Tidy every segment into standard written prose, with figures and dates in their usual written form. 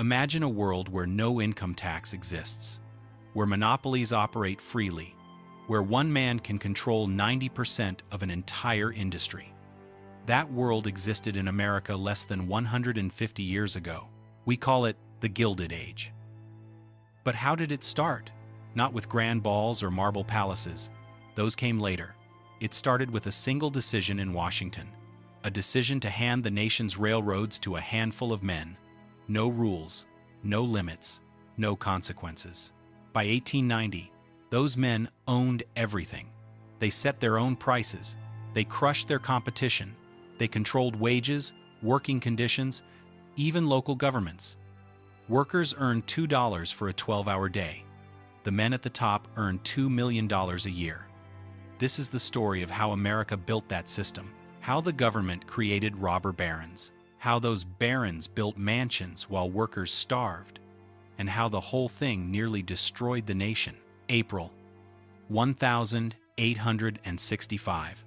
Imagine a world where no income tax exists, where monopolies operate freely, where one man can control 90% of an entire industry. That world existed in America less than 150 years ago. We call it the Gilded Age. But how did it start? Not with grand balls or marble palaces. Those came later. It started with a single decision in Washington, a decision to hand the nation's railroads to a handful of men. No rules, no limits, no consequences. By 1890, those men owned everything. They set their own prices. They crushed their competition. They controlled wages, working conditions, even local governments. Workers earned $2 for a 12-hour day. The men at the top earned $2 million a year. This is the story of how America built that system, how the government created robber barons, how those barons built mansions while workers starved, and how the whole thing nearly destroyed the nation. April 1865.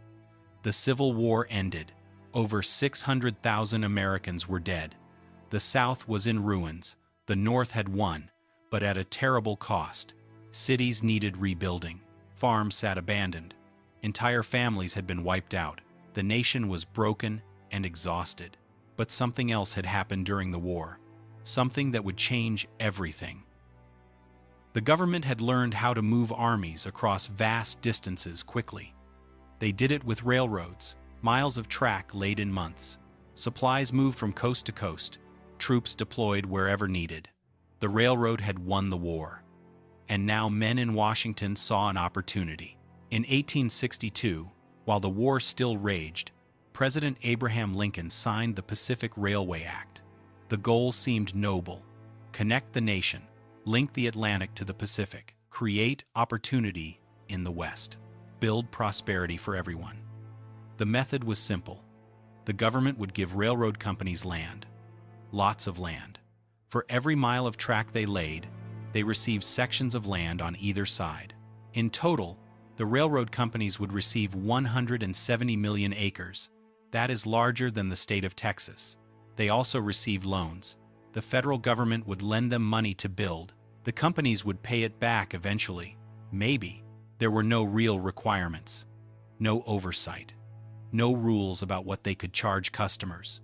The Civil War ended. Over 600,000 Americans were dead. The South was in ruins. The North had won, but at a terrible cost. Cities needed rebuilding. Farms sat abandoned. Entire families had been wiped out. The nation was broken and exhausted. But something else had happened during the war. Something that would change everything. The government had learned how to move armies across vast distances quickly. They did it with railroads, miles of track laid in months. Supplies moved from coast to coast, troops deployed wherever needed. The railroad had won the war. And now men in Washington saw an opportunity. In 1862, while the war still raged, President Abraham Lincoln signed the Pacific Railway Act. The goal seemed noble: connect the nation, link the Atlantic to the Pacific, create opportunity in the West, build prosperity for everyone. The method was simple. The government would give railroad companies land, lots of land. For every mile of track they laid, they received sections of land on either side. In total, the railroad companies would receive 170 million acres. That is larger than the state of Texas. They also received loans. The federal government would lend them money to build. The companies would pay it back eventually. Maybe. There were no real requirements, no oversight, no rules about what they could charge customers,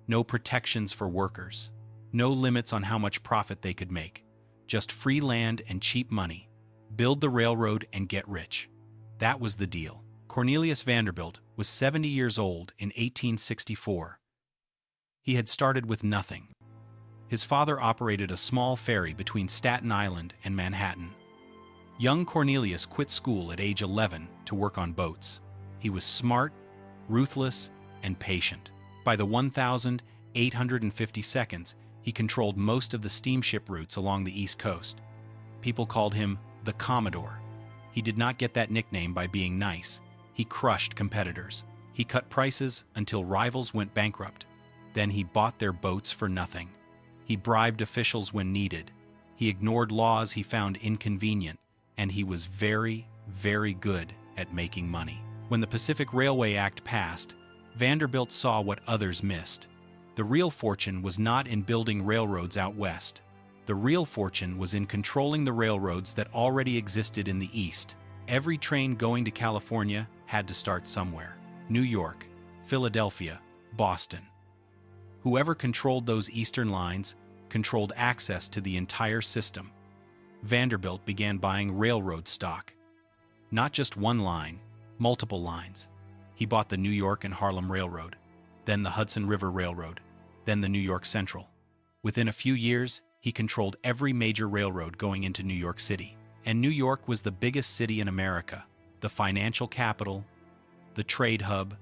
no protections for workers, no limits on how much profit they could make, just free land and cheap money. Build the railroad and get rich. That was the deal. Cornelius Vanderbilt was 70 years old in 1864. He had started with nothing. His father operated a small ferry between Staten Island and Manhattan. Young Cornelius quit school at age 11 to work on boats. He was smart, ruthless, and patient. By the 1852nd, he controlled most of the steamship routes along the East Coast. People called him the Commodore. He did not get that nickname by being nice. He crushed competitors. He cut prices until rivals went bankrupt. Then he bought their boats for nothing. He bribed officials when needed. He ignored laws he found inconvenient. And he was very, very good at making money. When the Pacific Railway Act passed, Vanderbilt saw what others missed. The real fortune was not in building railroads out west. The real fortune was in controlling the railroads that already existed in the east. Every train going to California had to start somewhere. New York, Philadelphia, Boston. Whoever controlled those eastern lines controlled access to the entire system. Vanderbilt began buying railroad stock. Not just one line, multiple lines. He bought the New York and Harlem Railroad, then the Hudson River Railroad, then the New York Central. Within a few years, he controlled every major railroad going into New York City. And New York was the biggest city in America, the financial capital, the trade hub.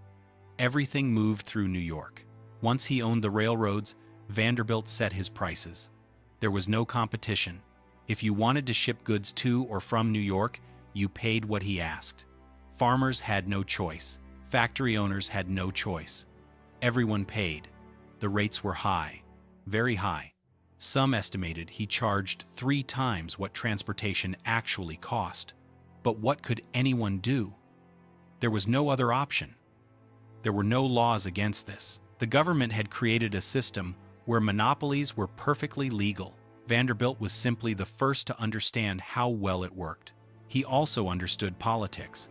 Everything moved through New York. Once he owned the railroads, Vanderbilt set his prices. There was no competition. If you wanted to ship goods to or from New York, you paid what he asked. Farmers had no choice. Factory owners had no choice. Everyone paid. The rates were high, very high. Some estimated he charged 3 times what transportation actually cost. But what could anyone do? There was no other option. There were no laws against this. The government had created a system where monopolies were perfectly legal. Vanderbilt was simply the first to understand how well it worked. He also understood politics.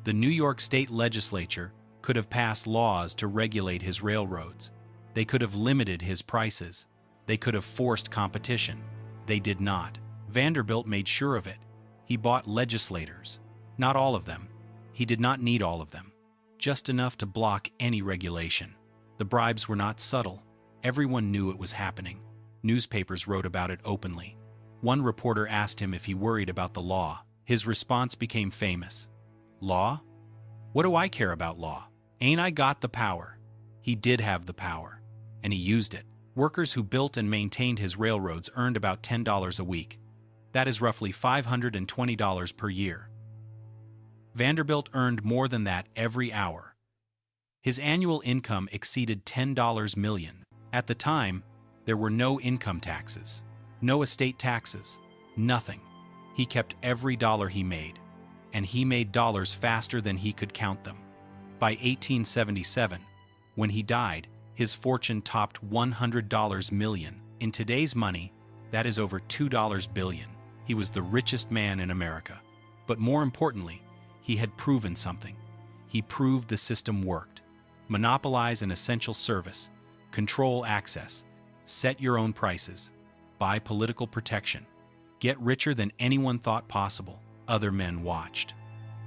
The New York State Legislature could have passed laws to regulate his railroads. They could have limited his prices. They could have forced competition. They did not. Vanderbilt made sure of it. He bought legislators. Not all of them. He did not need all of them. Just enough to block any regulation. The bribes were not subtle. Everyone knew it was happening. Newspapers wrote about it openly. One reporter asked him if he worried about the law. His response became famous. "Law? What do I care about law? Ain't I got the power?" He did have the power, and he used it. Workers who built and maintained his railroads earned about $10 a week. That is roughly $520 per year. Vanderbilt earned more than that every hour. His annual income exceeded $10 million. At the time, there were no income taxes, no estate taxes, nothing. He kept every dollar he made, and he made dollars faster than he could count them. By 1877, when he died, his fortune topped $100 million. In today's money, that is over $2 billion. He was the richest man in America. But more importantly, he had proven something. He proved the system worked. Monopolize an essential service, control access, set your own prices, buy political protection, get richer than anyone thought possible. Other men watched.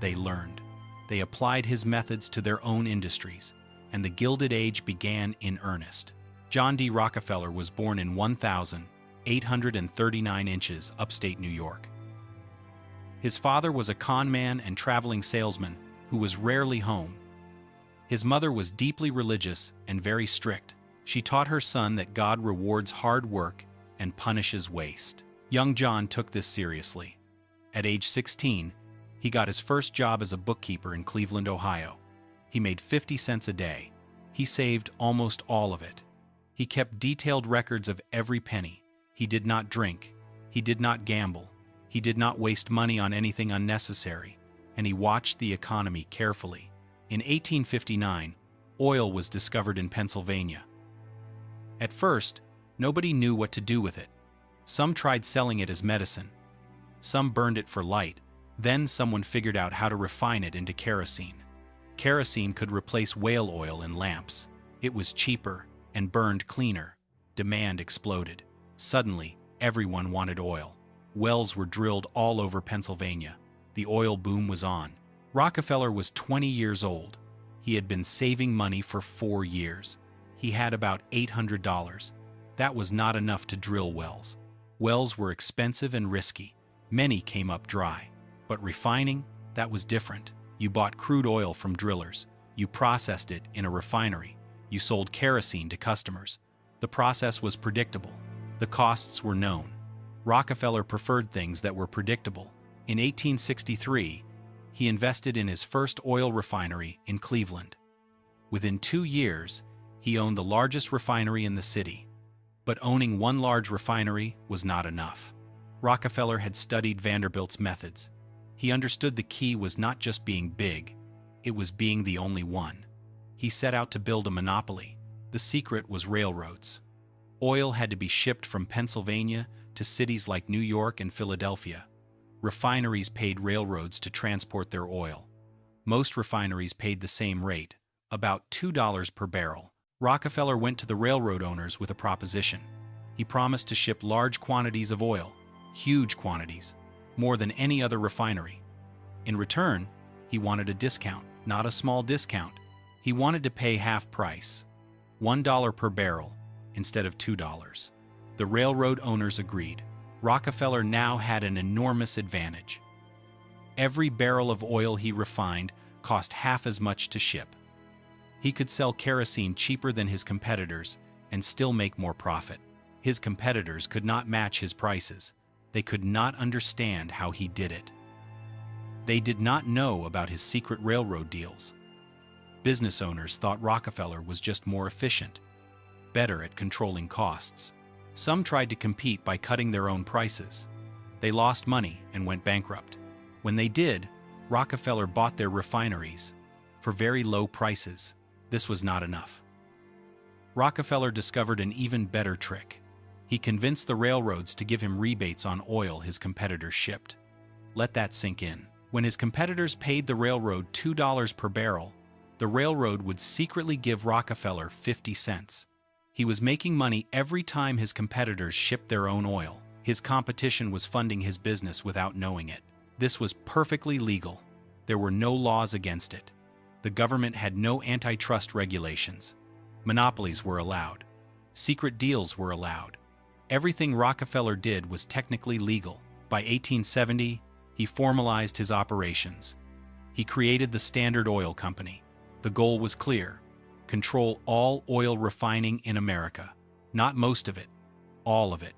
They learned. They applied his methods to their own industries, and the Gilded Age began in earnest. John D. Rockefeller was born in 1,839 inches, upstate New York. His father was a con man and traveling salesman who was rarely home. His mother was deeply religious and very strict. She taught her son that God rewards hard work and punishes waste. Young John took this seriously. At age 16, he got his first job as a bookkeeper in Cleveland, Ohio. He made 50 cents a day. He saved almost all of it. He kept detailed records of every penny. He did not drink. He did not gamble. He did not waste money on anything unnecessary, and he watched the economy carefully. In 1859, oil was discovered in Pennsylvania. At first, nobody knew what to do with it. Some tried selling it as medicine. Some burned it for light. Then someone figured out how to refine it into kerosene. Kerosene could replace whale oil in lamps. It was cheaper and burned cleaner. Demand exploded. Suddenly, everyone wanted oil. Wells were drilled all over Pennsylvania. The oil boom was on. Rockefeller was 20 years old. He had been saving money for 4 years. He had about $800. That was not enough to drill wells. Wells were expensive and risky. Many came up dry. But refining, that was different. You bought crude oil from drillers. You processed it in a refinery. You sold kerosene to customers. The process was predictable. The costs were known. Rockefeller preferred things that were predictable. In 1863, he invested in his first oil refinery in Cleveland. Within 2 years, he owned the largest refinery in the city. But owning one large refinery was not enough. Rockefeller had studied Vanderbilt's methods. He understood the key was not just being big, it was being the only one. He set out to build a monopoly. The secret was railroads. Oil had to be shipped from Pennsylvania to cities like New York and Philadelphia. Refineries paid railroads to transport their oil. Most refineries paid the same rate, about $2 per barrel. Rockefeller went to the railroad owners with a proposition. He promised to ship large quantities of oil, huge quantities, more than any other refinery. In return, he wanted a discount, not a small discount. He wanted to pay half price, $1 per barrel, instead of $2. The railroad owners agreed. Rockefeller now had an enormous advantage. Every barrel of oil he refined cost half as much to ship. He could sell kerosene cheaper than his competitors and still make more profit. His competitors could not match his prices. They could not understand how he did it. They did not know about his secret railroad deals. Business owners thought Rockefeller was just more efficient, better at controlling costs. Some tried to compete by cutting their own prices. They lost money and went bankrupt. When they did, Rockefeller bought their refineries for very low prices. This was not enough. Rockefeller discovered an even better trick. He convinced the railroads to give him rebates on oil his competitors shipped. Let that sink in. When his competitors paid the railroad $2 per barrel, the railroad would secretly give Rockefeller 50 cents. He was making money every time his competitors shipped their own oil. His competition was funding his business without knowing it. This was perfectly legal. There were no laws against it. The government had no antitrust regulations. Monopolies were allowed. Secret deals were allowed. Everything Rockefeller did was technically legal. By 1870, he formalized his operations. He created the Standard Oil Company. The goal was clear: control all oil refining in America. Not most of it, all of it.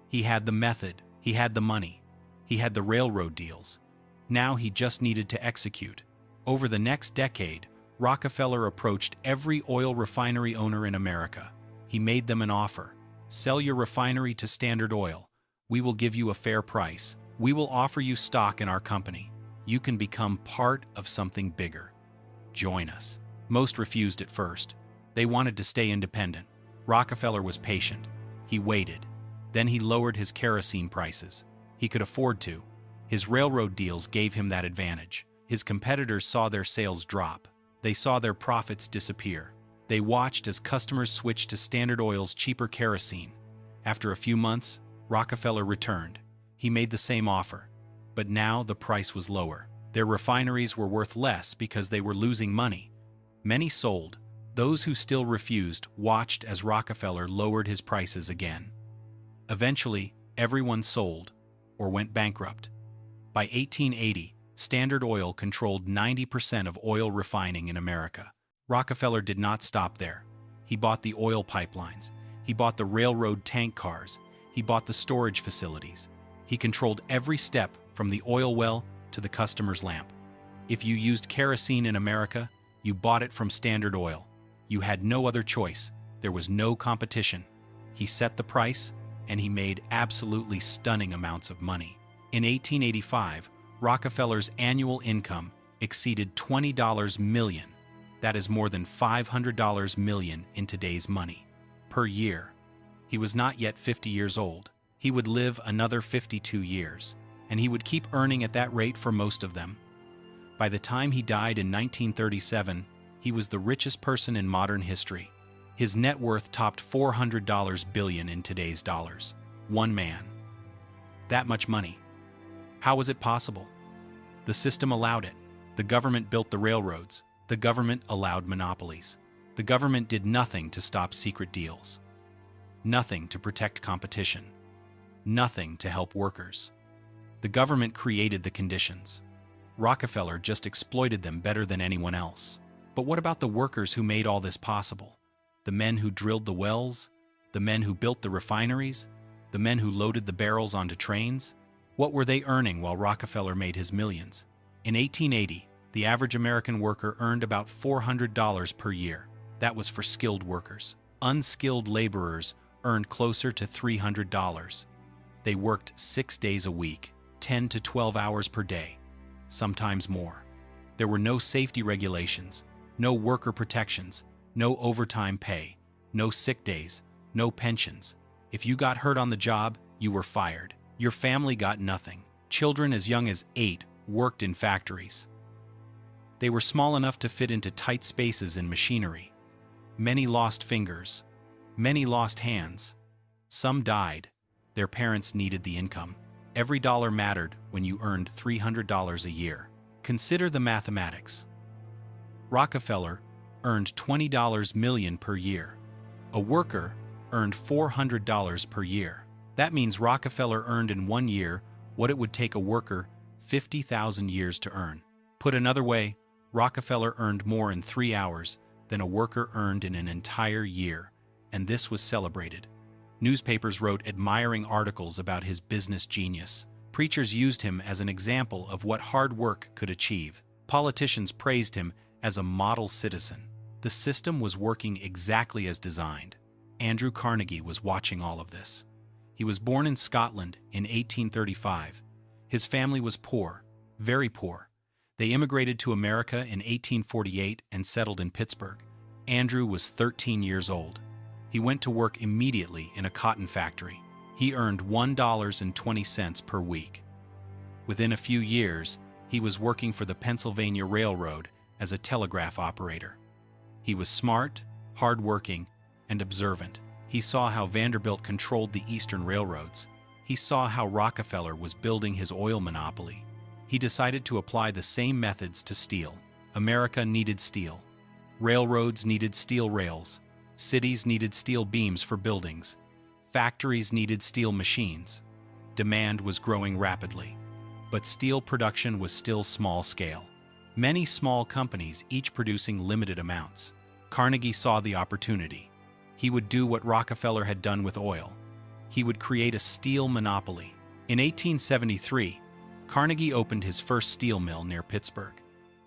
He had the method, he had the money, he had the railroad deals. Now he just needed to execute. Over the next decade, Rockefeller approached every oil refinery owner in America. He made them an offer. Sell your refinery to Standard Oil. We will give you a fair price. We will offer you stock in our company. You can become part of something bigger. Join us. Most refused at first. They wanted to stay independent. Rockefeller was patient. He waited. Then he lowered his kerosene prices. He could afford to. His railroad deals gave him that advantage. His competitors saw their sales drop. They saw their profits disappear. They watched as customers switched to Standard Oil's cheaper kerosene. After a few months, Rockefeller returned. He made the same offer, but now the price was lower. Their refineries were worth less because they were losing money. Many sold. Those who still refused watched as Rockefeller lowered his prices again. Eventually, everyone sold or went bankrupt. By 1880, Standard Oil controlled 90% of oil refining in America. Rockefeller did not stop there. He bought the oil pipelines. He bought the railroad tank cars. He bought the storage facilities. He controlled every step from the oil well to the customer's lamp. If you used kerosene in America, you bought it from Standard Oil. You had no other choice. There was no competition. He set the price, and he made absolutely stunning amounts of money. In 1885, Rockefeller's annual income exceeded $20 million. That is more than $500 million in today's money, per year. He was not yet 50 years old. He would live another 52 years, and he would keep earning at that rate for most of them. By the time he died in 1937, he was the richest person in modern history. His net worth topped $400 billion in today's dollars. One man. That much money. How was it possible? The system allowed it. The government built the railroads. The government allowed monopolies. The government did nothing to stop secret deals. Nothing to protect competition. Nothing to help workers. The government created the conditions. Rockefeller just exploited them better than anyone else. But what about the workers who made all this possible? The men who drilled the wells? The men who built the refineries? The men who loaded the barrels onto trains? What were they earning while Rockefeller made his millions? In 1880, the average American worker earned about $400 per year. That was for skilled workers. Unskilled laborers earned closer to $300. They worked 6 days a week, 10 to 12 hours per day, sometimes more. There were no safety regulations, no worker protections, no overtime pay, no sick days, no pensions. If you got hurt on the job, you were fired. Your family got nothing. Children as young as 8 worked in factories. They were small enough to fit into tight spaces in machinery. Many lost fingers. Many lost hands. Some died. Their parents needed the income. Every dollar mattered when you earned $300 a year. Consider the mathematics. Rockefeller earned $20 million per year. A worker earned $400 per year. That means Rockefeller earned in 1 year what it would take a worker 50,000 years to earn. Put another way, Rockefeller earned more in 3 hours than a worker earned in an entire year, and this was celebrated. Newspapers wrote admiring articles about his business genius. Preachers used him as an example of what hard work could achieve. Politicians praised him as a model citizen. The system was working exactly as designed. Andrew Carnegie was watching all of this. He was born in Scotland in 1835. His family was poor, very poor. They immigrated to America in 1848 and settled in Pittsburgh. Andrew was 13 years old. He went to work immediately in a cotton factory. He earned $1.20 per week. Within a few years, he was working for the Pennsylvania Railroad as a telegraph operator. He was smart, hard-working, and observant. He saw how Vanderbilt controlled the Eastern railroads. He saw how Rockefeller was building his oil monopoly. He decided to apply the same methods to steel. America needed steel. Railroads needed steel rails. Cities needed steel beams for buildings. Factories needed steel machines. Demand was growing rapidly. But steel production was still small scale. Many small companies, each producing limited amounts. Carnegie saw the opportunity. He would do what Rockefeller had done with oil. He would create a steel monopoly. In 1873, Carnegie opened his first steel mill near Pittsburgh.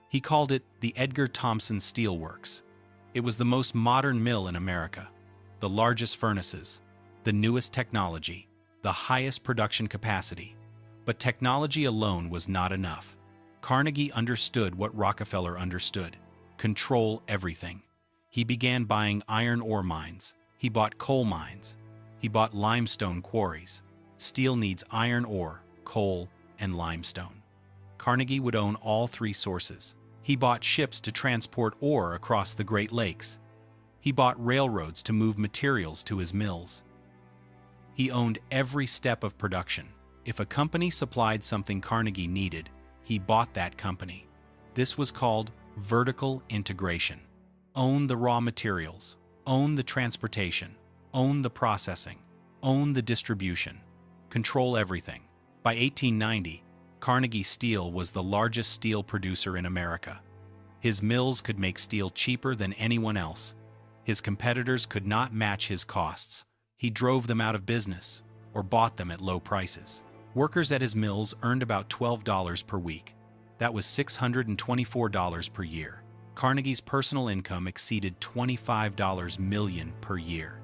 He called it the Edgar Thomson Steel Works. It was the most modern mill in America, the largest furnaces, the newest technology, the highest production capacity. But technology alone was not enough. Carnegie understood what Rockefeller understood: control everything. He began buying iron ore mines. He bought coal mines. He bought limestone quarries. Steel needs iron ore, coal, and limestone. Carnegie would own all three sources. He bought ships to transport ore across the Great Lakes. He bought railroads to move materials to his mills. He owned every step of production. If a company supplied something Carnegie needed, he bought that company. This was called vertical integration. Own the raw materials, own the transportation, own the processing, own the distribution, control everything. By 1890, Carnegie Steel was the largest steel producer in America. His mills could make steel cheaper than anyone else. His competitors could not match his costs. He drove them out of business or bought them at low prices. Workers at his mills earned about $12 per week. That was $624 per year. Carnegie's personal income exceeded $25 million per year.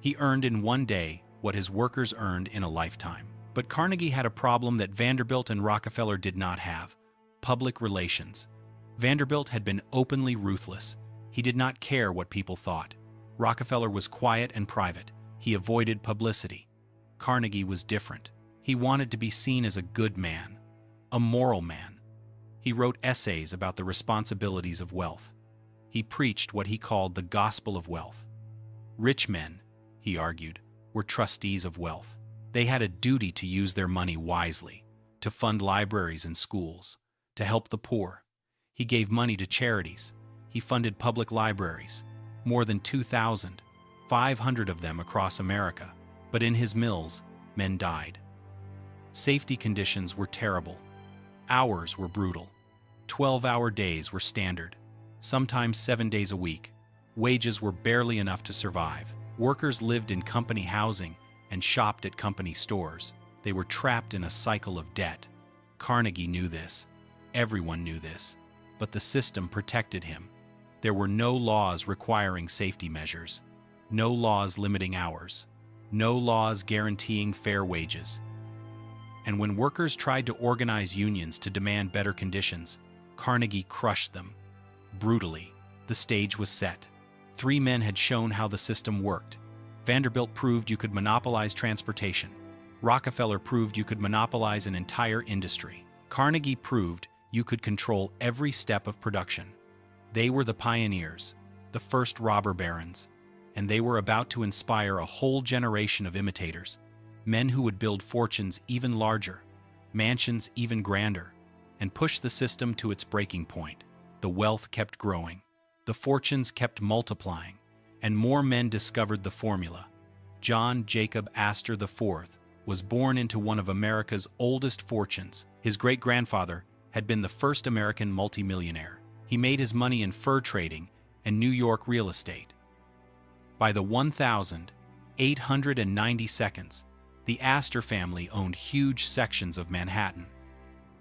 He earned in one day what his workers earned in a lifetime. But Carnegie had a problem that Vanderbilt and Rockefeller did not have: public relations. Vanderbilt had been openly ruthless. He did not care what people thought. Rockefeller was quiet and private. He avoided publicity. Carnegie was different. He wanted to be seen as a good man, a moral man. He wrote essays about the responsibilities of wealth. He preached what he called the gospel of wealth. Rich men, he argued, were trustees of wealth. They had a duty to use their money wisely, to fund libraries and schools, to help the poor. He gave money to charities. He funded public libraries, more than 2,500 of them across America. But in his mills, men died. Safety conditions were terrible. Hours were brutal. 12-hour days were standard, sometimes 7 days a week. Wages were barely enough to survive. Workers lived in company housing and shopped at company stores. They were trapped in a cycle of debt. Carnegie knew this. Everyone knew this. But the system protected him. There were no laws requiring safety measures, no laws limiting hours, no laws guaranteeing fair wages. And when workers tried to organize unions to demand better conditions, Carnegie crushed them. Brutally, the stage was set. 3 men had shown how the system worked. Vanderbilt proved you could monopolize transportation. Rockefeller proved you could monopolize an entire industry. Carnegie proved you could control every step of production. They were the pioneers, the first robber barons, and they were about to inspire a whole generation of imitators, men who would build fortunes even larger, mansions even grander, and push the system to its breaking point. The wealth kept growing, the fortunes kept multiplying, and more men discovered the formula. John Jacob Astor IV was born into one of America's oldest fortunes. His great-grandfather had been the first American multimillionaire. He made his money in fur trading and New York real estate. By the 1892, the Astor family owned huge sections of Manhattan.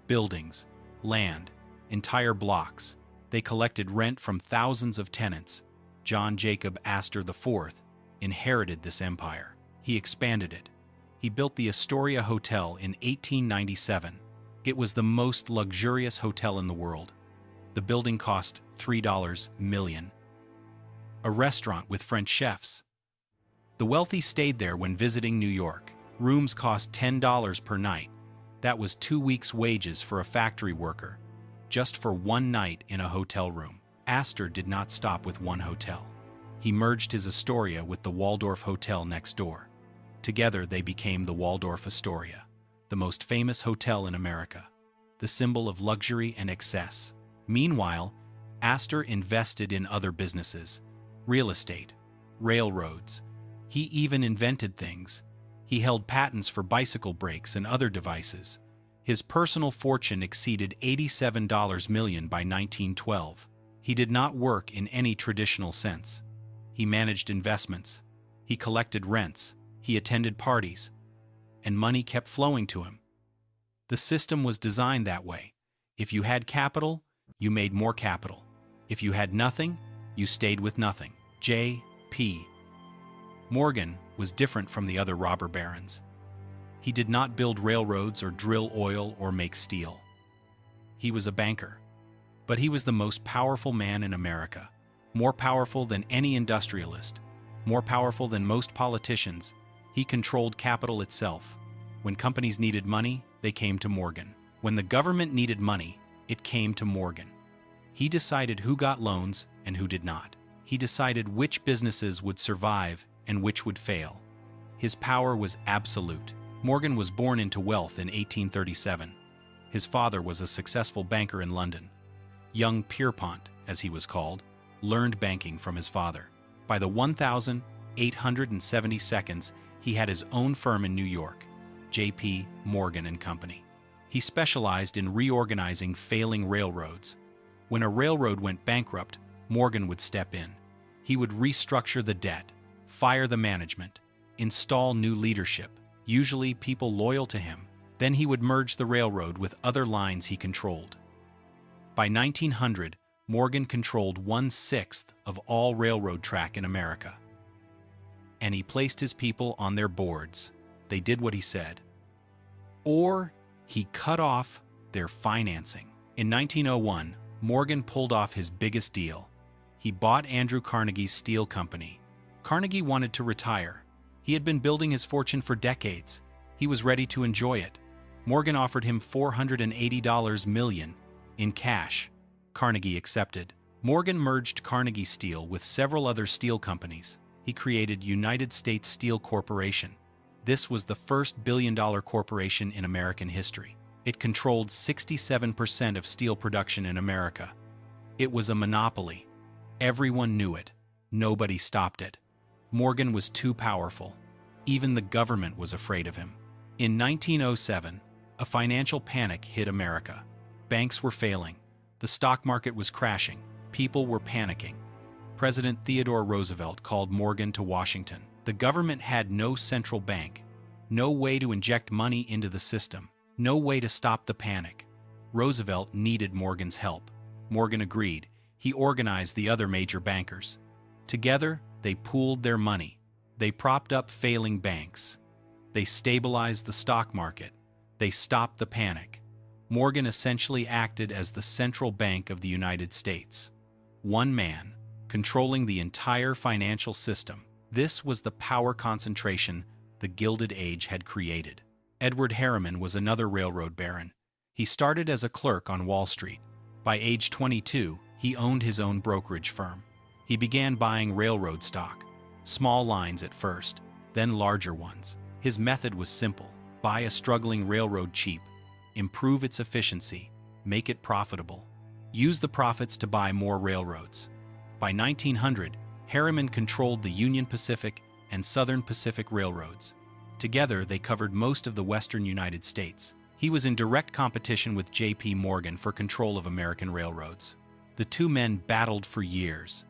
Buildings, land, entire blocks. They collected rent from thousands of tenants. John Jacob Astor IV inherited this empire. He expanded it. He built the Astoria Hotel in 1897. It was the most luxurious hotel in the world. The building cost $3 million. a restaurant with French chefs. The wealthy stayed there when visiting New York. Rooms cost $10 per night. That was 2 weeks' wages for a factory worker, just for one night in a hotel room. Astor did not stop with one hotel. He merged his Astoria with the Waldorf Hotel next door. Together they became the Waldorf Astoria, the most famous hotel in America, the symbol of luxury and excess. Meanwhile, Astor invested in other businesses, real estate, railroads. He even invented things. He held patents for bicycle brakes and other devices. His personal fortune exceeded $87 million by 1912. He did not work in any traditional sense. He managed investments. He collected rents. He attended parties. And money kept flowing to him. The system was designed that way. If you had capital, you made more capital. If you had nothing, you stayed with nothing. J.P. Morgan was different from the other robber barons. He did not build railroads or drill oil or make steel. He was a banker. But he was the most powerful man in America, more powerful than any industrialist, more powerful than most politicians. He controlled capital itself. When companies needed money, they came to Morgan. When the government needed money, it came to Morgan. He decided who got loans and who did not. He decided which businesses would survive and which would fail. His power was absolute. Morgan was born into wealth in 1837. His father was a successful banker in London. Young Pierpont, as he was called, learned banking from his father. By the 1872nd, he had his own firm in New York, J.P. Morgan and Company. He specialized in reorganizing failing railroads. When a railroad went bankrupt, Morgan would step in. He would restructure the debt, fire the management, install new leadership, usually people loyal to him. Then he would merge the railroad with other lines he controlled. By 1900, Morgan controlled 1/6 of all railroad track in America. And he placed his people on their boards. They did what he said. Or he cut off their financing. In 1901, Morgan pulled off his biggest deal. He bought Andrew Carnegie's steel company. Carnegie wanted to retire. He had been building his fortune for decades. He was ready to enjoy it. Morgan offered him $480 million in cash. Carnegie accepted. Morgan merged Carnegie Steel with several other steel companies. He created United States Steel Corporation. This was the first billion-dollar corporation in American history. It controlled 67% of steel production in America. It was a monopoly. Everyone knew it. Nobody stopped it. Morgan was too powerful. Even the government was afraid of him. In 1907, a financial panic hit America. Banks were failing. The stock market was crashing. People were panicking. President Theodore Roosevelt called Morgan to Washington. The government had no central bank, no way to inject money into the system, no way to stop the panic. Roosevelt needed Morgan's help. Morgan agreed. He organized the other major bankers. Together, they pooled their money. They propped up failing banks. They stabilized the stock market. They stopped the panic. Morgan essentially acted as the central bank of the United States. One man, controlling the entire financial system. This was the power concentration the Gilded Age had created. Edward Harriman was another railroad baron. He started as a clerk on Wall Street. By age 22, he owned his own brokerage firm. He began buying railroad stock, small lines at first, then larger ones. His method was simple: buy a struggling railroad cheap, improve its efficiency, make it profitable. Use the profits to buy more railroads. By 1900, Harriman controlled the Union Pacific and Southern Pacific Railroads. Together, they covered most of the western United States. He was in direct competition with J.P. Morgan for control of American railroads. The two men battled for years,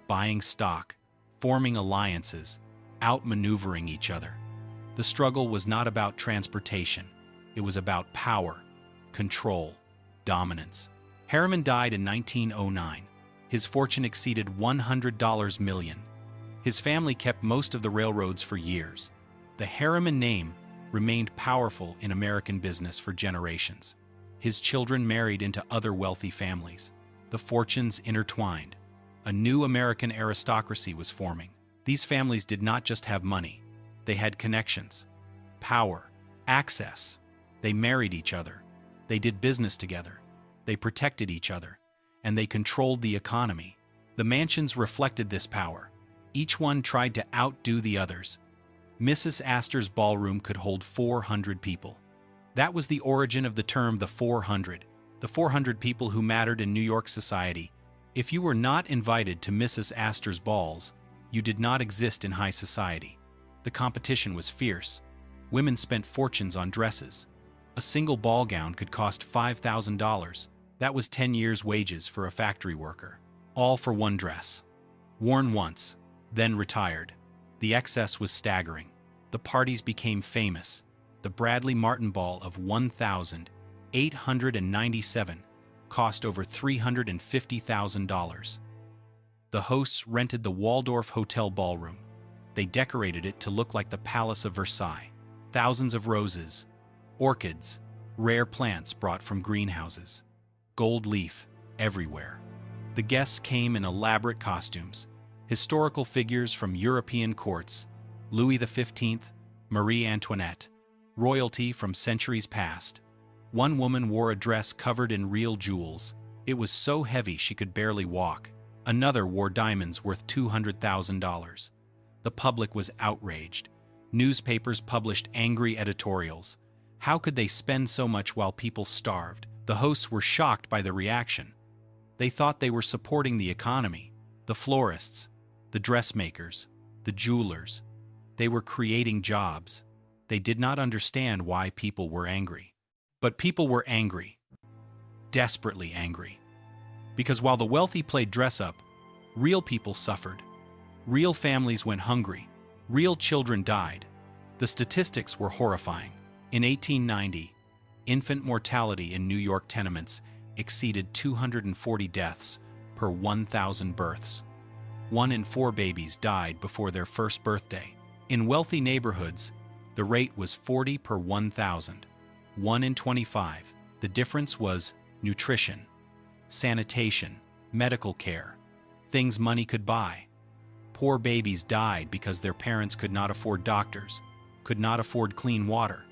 buying stock, forming alliances, outmaneuvering each other. The struggle was not about transportation. It was about power, control, dominance. Harriman died in 1909. His fortune exceeded $100 million. His family kept most of the railroads for years. The Harriman name remained powerful in American business for generations. His children married into other wealthy families. The fortunes intertwined. A new American aristocracy was forming. These families did not just have money. They had connections, power, access. They married each other. They did business together. They protected each other. And they controlled the economy. The mansions reflected this power. Each one tried to outdo the others. Mrs. Astor's ballroom could hold 400 people. That was the origin of the term the 400. The 400 people who mattered in New York society. If you were not invited to Mrs. Astor's balls, you did not exist in high society. The competition was fierce. Women spent fortunes on dresses. A single ball gown could cost $5,000. That was 10 years' wages for a factory worker. All for one dress. Worn once, then retired. The excess was staggering. The parties became famous. The Bradley Martin Ball of 1,897 cost over $350,000. The hosts rented the Waldorf Hotel ballroom. They decorated it to look like the Palace of Versailles. Thousands of roses, orchids, rare plants brought from greenhouses. Gold leaf everywhere. The guests came in elaborate costumes. Historical figures from European courts, Louis XV, Marie Antoinette, royalty from centuries past. One woman wore a dress covered in real jewels. It was so heavy she could barely walk. Another wore diamonds worth $200,000. The public was outraged. Newspapers published angry editorials. How could they spend so much while people starved? The hosts were shocked by the reaction. They thought they were supporting the economy, the florists, the dressmakers, the jewelers. They were creating jobs. They did not understand why people were angry. But people were angry, desperately angry. Because while the wealthy played dress-up, real people suffered. Real families went hungry. Real children died. The statistics were horrifying. In 1890, infant mortality in New York tenements exceeded 240 deaths per 1,000 births. 1 in 4 babies died before their first birthday. In wealthy neighborhoods, the rate was 40 per 1,000. 1 in 25. The difference was nutrition, sanitation, medical care, things money could buy. Poor babies died because their parents could not afford doctors, could not afford clean water,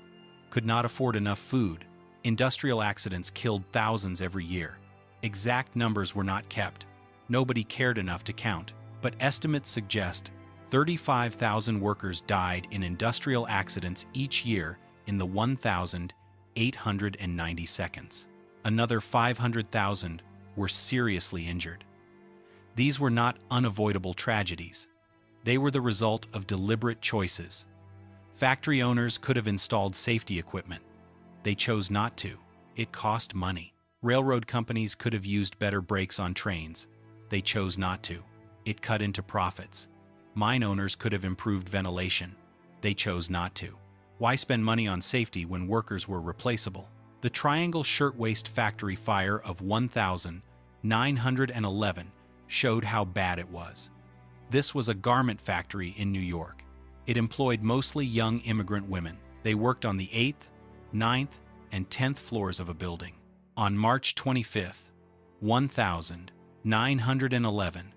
could not afford enough food. Industrial accidents killed thousands every year. Exact numbers were not kept. Nobody cared enough to count, but estimates suggest 35,000 workers died in industrial accidents each year in the 1,890 seconds. Another 500,000 were seriously injured. These were not unavoidable tragedies. They were the result of deliberate choices. Factory owners could have installed safety equipment. They chose not to. It cost money. Railroad companies could have used better brakes on trains. They chose not to. It cut into profits. Mine owners could have improved ventilation. They chose not to. Why spend money on safety when workers were replaceable? The Triangle Shirtwaist Factory fire of 1911 showed how bad it was. This was a garment factory in New York. It employed mostly young immigrant women. They worked on the 8th, 9th, and 10th floors of a building. On March 25, 1911,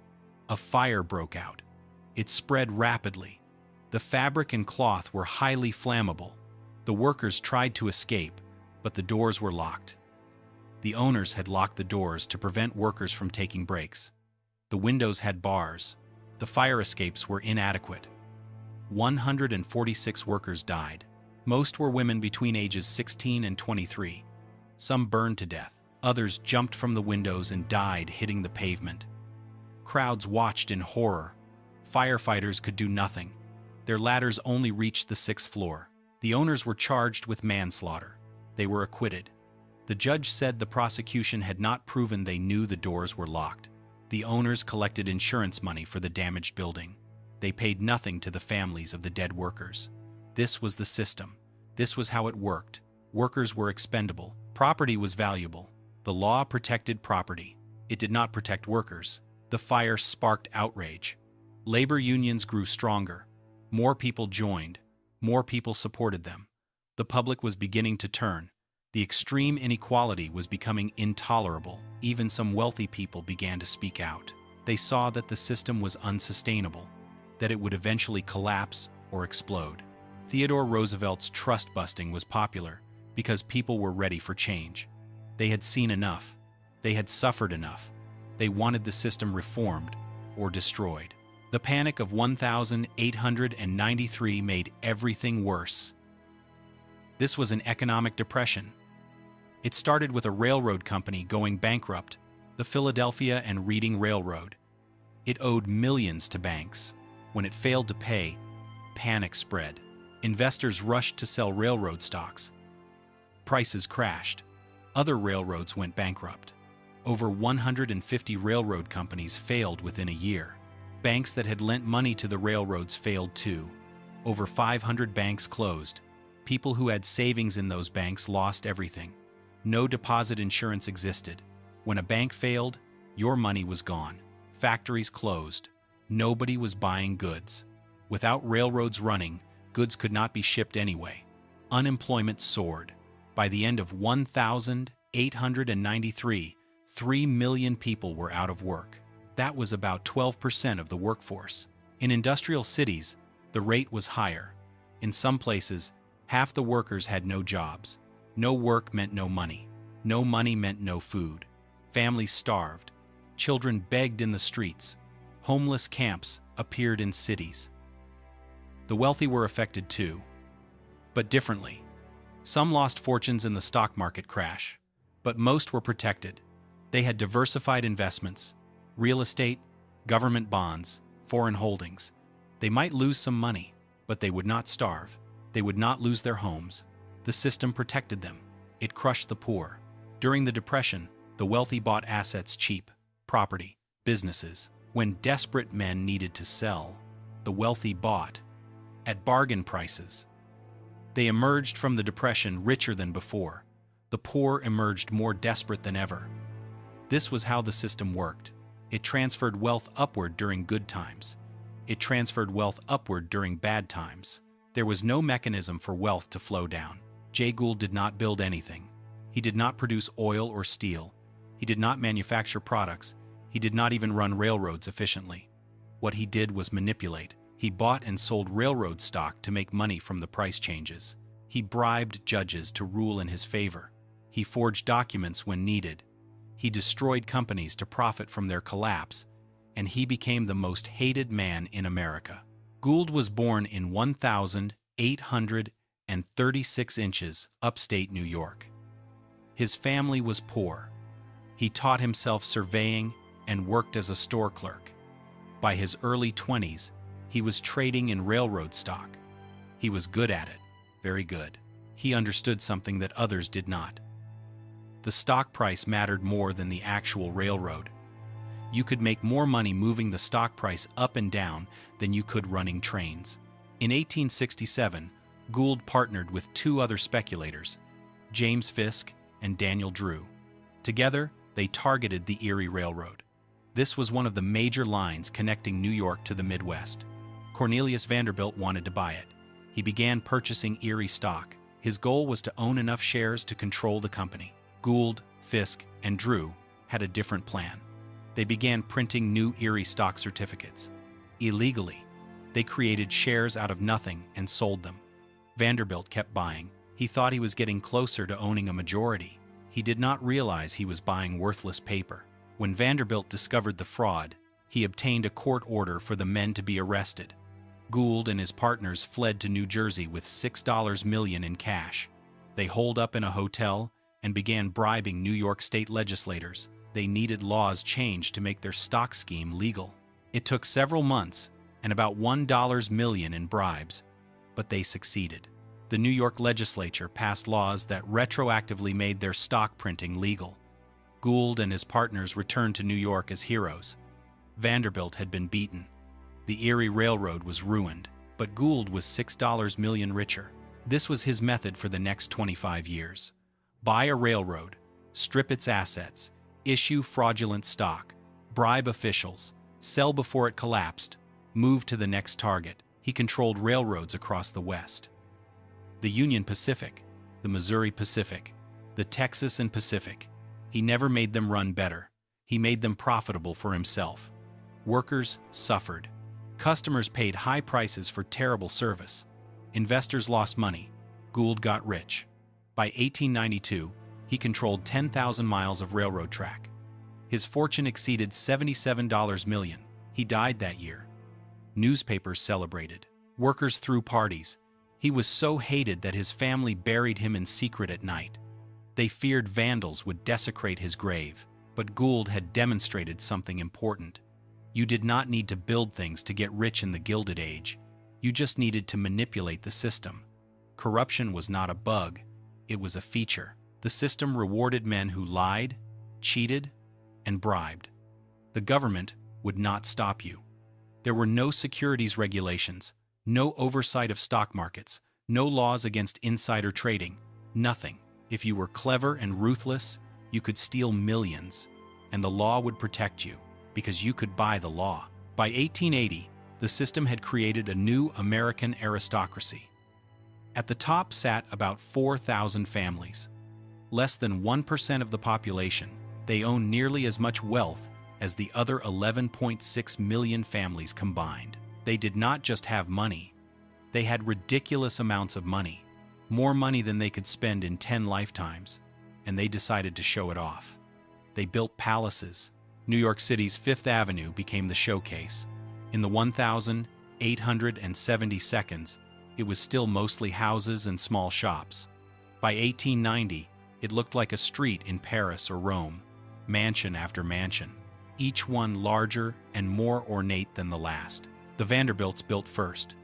a fire broke out. It spread rapidly. The fabric and cloth were highly flammable. The workers tried to escape, but the doors were locked. The owners had locked the doors to prevent workers from taking breaks. The windows had bars. The fire escapes were inadequate. 146 workers died. Most were women between ages 16 and 23. Some burned to death. Others jumped from the windows and died hitting the pavement. Crowds watched in horror. Firefighters could do nothing. Their ladders only reached the 6th floor. The owners were charged with manslaughter. They were acquitted. The judge said the prosecution had not proven they knew the doors were locked. The owners collected insurance money for the damaged building. They paid nothing to the families of the dead workers. This was the system. This was how it worked. Workers were expendable. Property was valuable. The law protected property. It did not protect workers. The fire sparked outrage. Labor unions grew stronger. More people joined. More people supported them. The public was beginning to turn. The extreme inequality was becoming intolerable. Even some wealthy people began to speak out. They saw that the system was unsustainable, that it would eventually collapse or explode. Theodore Roosevelt's trust busting was popular because people were ready for change. They had seen enough. They had suffered enough. They wanted the system reformed or destroyed. The Panic of 1893 made everything worse. This was an economic depression. It started with a railroad company going bankrupt, the Philadelphia and Reading Railroad. It owed millions to banks. When it failed to pay, panic spread. Investors rushed to sell railroad stocks. Prices crashed. Other railroads went bankrupt. Over 150 railroad companies failed within a year. Banks that had lent money to the railroads failed too. Over 500 banks closed. People who had savings in those banks lost everything. No deposit insurance existed. When a bank failed, your money was gone. Factories closed. Nobody was buying goods. Without railroads running, goods could not be shipped anyway. Unemployment soared. By the end of 1893, 3 million people were out of work. That was about 12% of the workforce. In industrial cities, the rate was higher. In some places, half the workers had no jobs. No work meant no money. No money meant no food. Families starved. Children begged in the streets. Homeless camps appeared in cities. The wealthy were affected too, but differently. Some lost fortunes in the stock market crash, but most were protected. They had diversified investments, real estate, government bonds, foreign holdings. They might lose some money, but they would not starve. They would not lose their homes. The system protected them. It crushed the poor. During the Depression, the wealthy bought assets cheap, property, businesses. When desperate men needed to sell, the wealthy bought at bargain prices. They emerged from the Depression richer than before. The poor emerged more desperate than ever. This was how the system worked. It transferred wealth upward during good times. It transferred wealth upward during bad times. There was no mechanism for wealth to flow down. Jay Gould did not build anything. He did not produce oil or steel. He did not manufacture products. He did not even run railroads efficiently. What he did was manipulate. He bought and sold railroad stock to make money from the price changes. He bribed judges to rule in his favor. He forged documents when needed. He destroyed companies to profit from their collapse, and he became the most hated man in America. Gould was born in 1,836 inches, upstate New York. His family was poor. He taught himself surveying and worked as a store clerk. By his early 20s, he was trading in railroad stock. He was good at it, very good. He understood something that others did not. The stock price mattered more than the actual railroad. You could make more money moving the stock price up and down than you could running trains. In 1867, Gould partnered with two other speculators, James Fisk and Daniel Drew. Together, they targeted the Erie Railroad. This was one of the major lines connecting New York to the Midwest. Cornelius Vanderbilt wanted to buy it. He began purchasing Erie stock. His goal was to own enough shares to control the company. Gould, Fisk, and Drew had a different plan. They began printing new Erie stock certificates. Illegally, they created shares out of nothing and sold them. Vanderbilt kept buying. He thought he was getting closer to owning a majority. He did not realize he was buying worthless paper. When Vanderbilt discovered the fraud, he obtained a court order for the men to be arrested. Gould and his partners fled to New Jersey with $6 million in cash. They holed up in a hotel and began bribing New York state legislators. They needed laws changed to make their stock scheme legal. It took several months and about $1 million in bribes, but they succeeded. The New York legislature passed laws that retroactively made their stock printing legal. Gould and his partners returned to New York as heroes. Vanderbilt had been beaten. The Erie Railroad was ruined, but Gould was $6 million richer. This was his method for the next 25 years. Buy a railroad, strip its assets, issue fraudulent stock, bribe officials, sell before it collapsed, move to the next target. He controlled railroads across the West. The Union Pacific, the Missouri Pacific, the Texas and Pacific. He never made them run better. He made them profitable for himself. Workers suffered. Customers paid high prices for terrible service. Investors lost money. Gould got rich. By 1892, he controlled 10,000 miles of railroad track. His fortune exceeded $77 million. He died that year. Newspapers celebrated. Workers threw parties. He was so hated that his family buried him in secret at night. They feared vandals would desecrate his grave, but Gould had demonstrated something important. You did not need to build things to get rich in the Gilded Age. You just needed to manipulate the system. Corruption was not a bug, it was a feature. The system rewarded men who lied, cheated, and bribed. The government would not stop you. There were no securities regulations, no oversight of stock markets, no laws against insider trading, nothing. If you were clever and ruthless, you could steal millions, and the law would protect you, because you could buy the law. By 1880, the system had created a new American aristocracy. At the top sat about 4,000 families. Less than 1% of the population, they owned nearly as much wealth as the other 11.6 million families combined. They did not just have money. They had ridiculous amounts of money, more money than they could spend in 10 lifetimes, and they decided to show it off. They built palaces. New York City's Fifth Avenue became the showcase. In the 1,870 seconds, it was still mostly houses and small shops. By 1890, it looked like a street in Paris or Rome, mansion after mansion, each one larger and more ornate than the last. The Vanderbilts built first.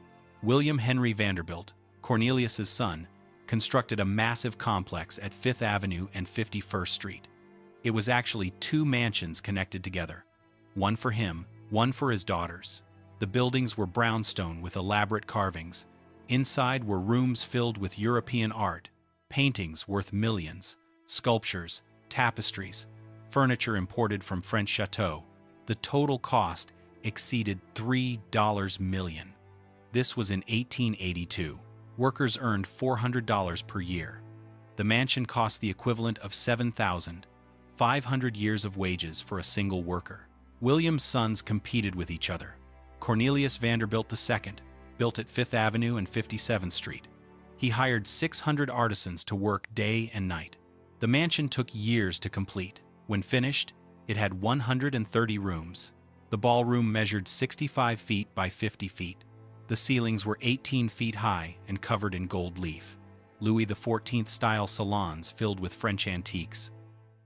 William Henry Vanderbilt, Cornelius's son, constructed a massive complex at Fifth Avenue and 51st Street. It was actually two mansions connected together, one for him, one for his daughters. The buildings were brownstone with elaborate carvings. Inside were rooms filled with European art, paintings worth millions, sculptures, tapestries, furniture imported from French chateaux. The total cost exceeded $3 million. This was in 1882. Workers earned $400 per year. The mansion cost the equivalent of 7,500 years of wages for a single worker. William's sons competed with each other. Cornelius Vanderbilt II built at Fifth Avenue and 57th Street. He hired 600 artisans to work day and night. The mansion took years to complete. When finished, it had 130 rooms. The ballroom measured 65 feet by 50 feet. The ceilings were 18 feet high and covered in gold leaf. Louis XIV-style salons filled with French antiques.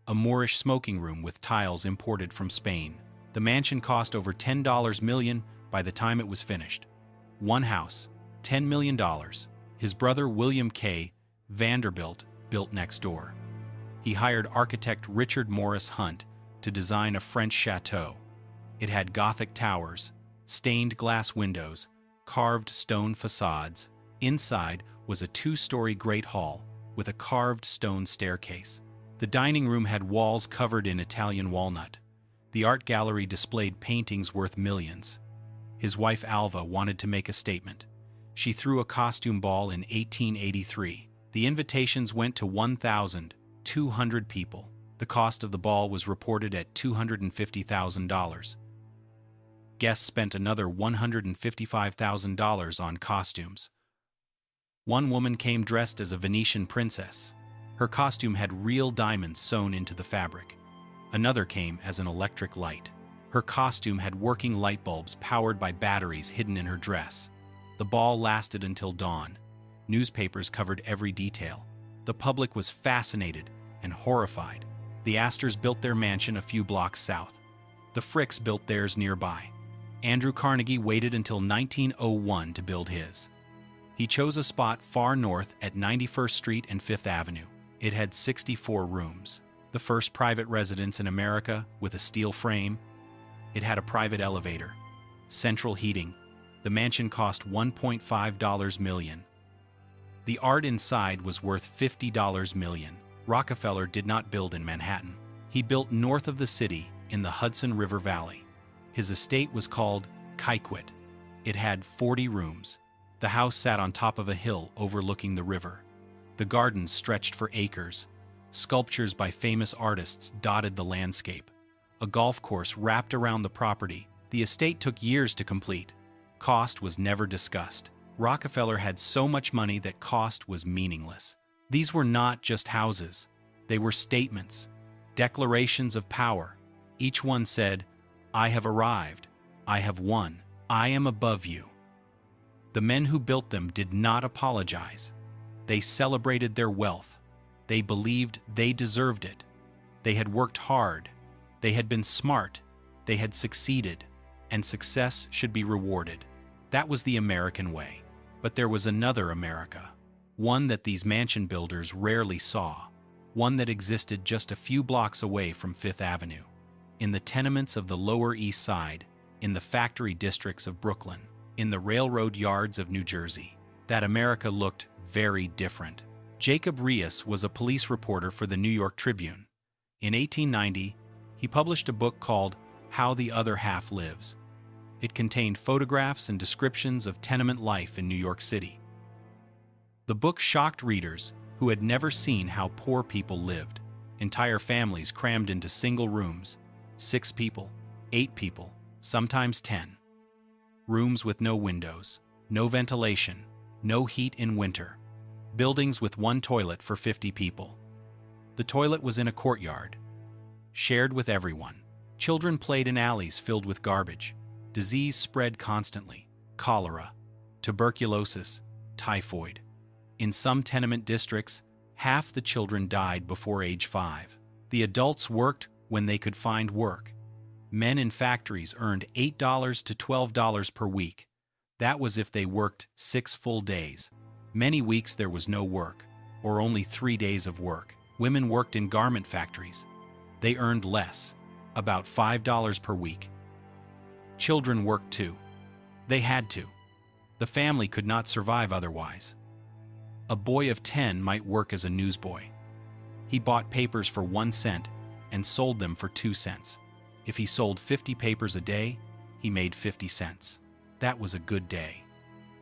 A Moorish smoking room with tiles imported from Spain. The mansion cost over $10 million by the time it was finished. One house, $10 million. His brother William K. Vanderbilt built next door. He hired architect Richard Morris Hunt to design a French chateau. It had Gothic towers, stained glass windows, carved stone facades. Inside was a two-story great hall with a carved stone staircase. The dining room had walls covered in Italian walnut. The art gallery displayed paintings worth millions. His wife Alva wanted to make a statement. She threw a costume ball in 1883. The invitations went to 1,200 people. The cost of the ball was reported at $250,000. Guests spent another $155,000 on costumes. One woman came dressed as a Venetian princess. Her costume had real diamonds sewn into the fabric. Another came as an electric light. Her costume had working light bulbs powered by batteries hidden in her dress. The ball lasted until dawn. Newspapers covered every detail. The public was fascinated and horrified. The Astors built their mansion a few blocks south. The Fricks built theirs nearby. Andrew Carnegie waited until 1901 to build his. He chose a spot far north at 91st Street and 5th Avenue. It had 64 rooms. The first private residence in America with a steel frame. It had a private elevator, central heating. The mansion cost $1.5 million. The art inside was worth $50 million. Rockefeller did not build in Manhattan. He built north of the city in the Hudson River Valley. His estate was called Kykwit. It had 40 rooms. The house sat on top of a hill overlooking the river. The gardens stretched for acres. Sculptures by famous artists dotted the landscape. A golf course wrapped around the property. The estate took years to complete. Cost was never discussed. Rockefeller had so much money that cost was meaningless. These were not just houses. They were statements, declarations of power. Each one said, "I have arrived. I have won. I am above you." The men who built them did not apologize. They celebrated their wealth. They believed they deserved it. They had worked hard. They had been smart. They had succeeded, and success should be rewarded. That was the American way. But there was another America, one that these mansion builders rarely saw, one that existed just a few blocks away from Fifth Avenue, in the tenements of the Lower East Side, in the factory districts of Brooklyn, in the railroad yards of New Jersey. That America looked very different. Jacob Riis was a police reporter for the New York Tribune. In 1890, he published a book called How the Other Half Lives. It contained photographs and descriptions of tenement life in New York City. The book shocked readers who had never seen how poor people lived. Entire families crammed into single rooms, 6 people, 8 people, sometimes 10. Rooms with no windows, no ventilation, no heat in winter. Buildings with one toilet for 50 people. The toilet was in a courtyard, shared with everyone. Children played in alleys filled with garbage. Disease spread constantly: cholera, tuberculosis, typhoid. In some tenement districts, half the children died before age 5. The adults worked when they could find work. Men in factories earned $8 to $12 per week. That was if they worked 6 full days. Many weeks there was no work, or only 3 days of work. Women worked in garment factories. They earned less, about $5 per week. Children worked too. They had to. The family could not survive otherwise. A boy of 10 might work as a newsboy. He bought papers for 1 cent and sold them for 2 cents. If he sold 50 papers a day, he made 50 cents. That was a good day.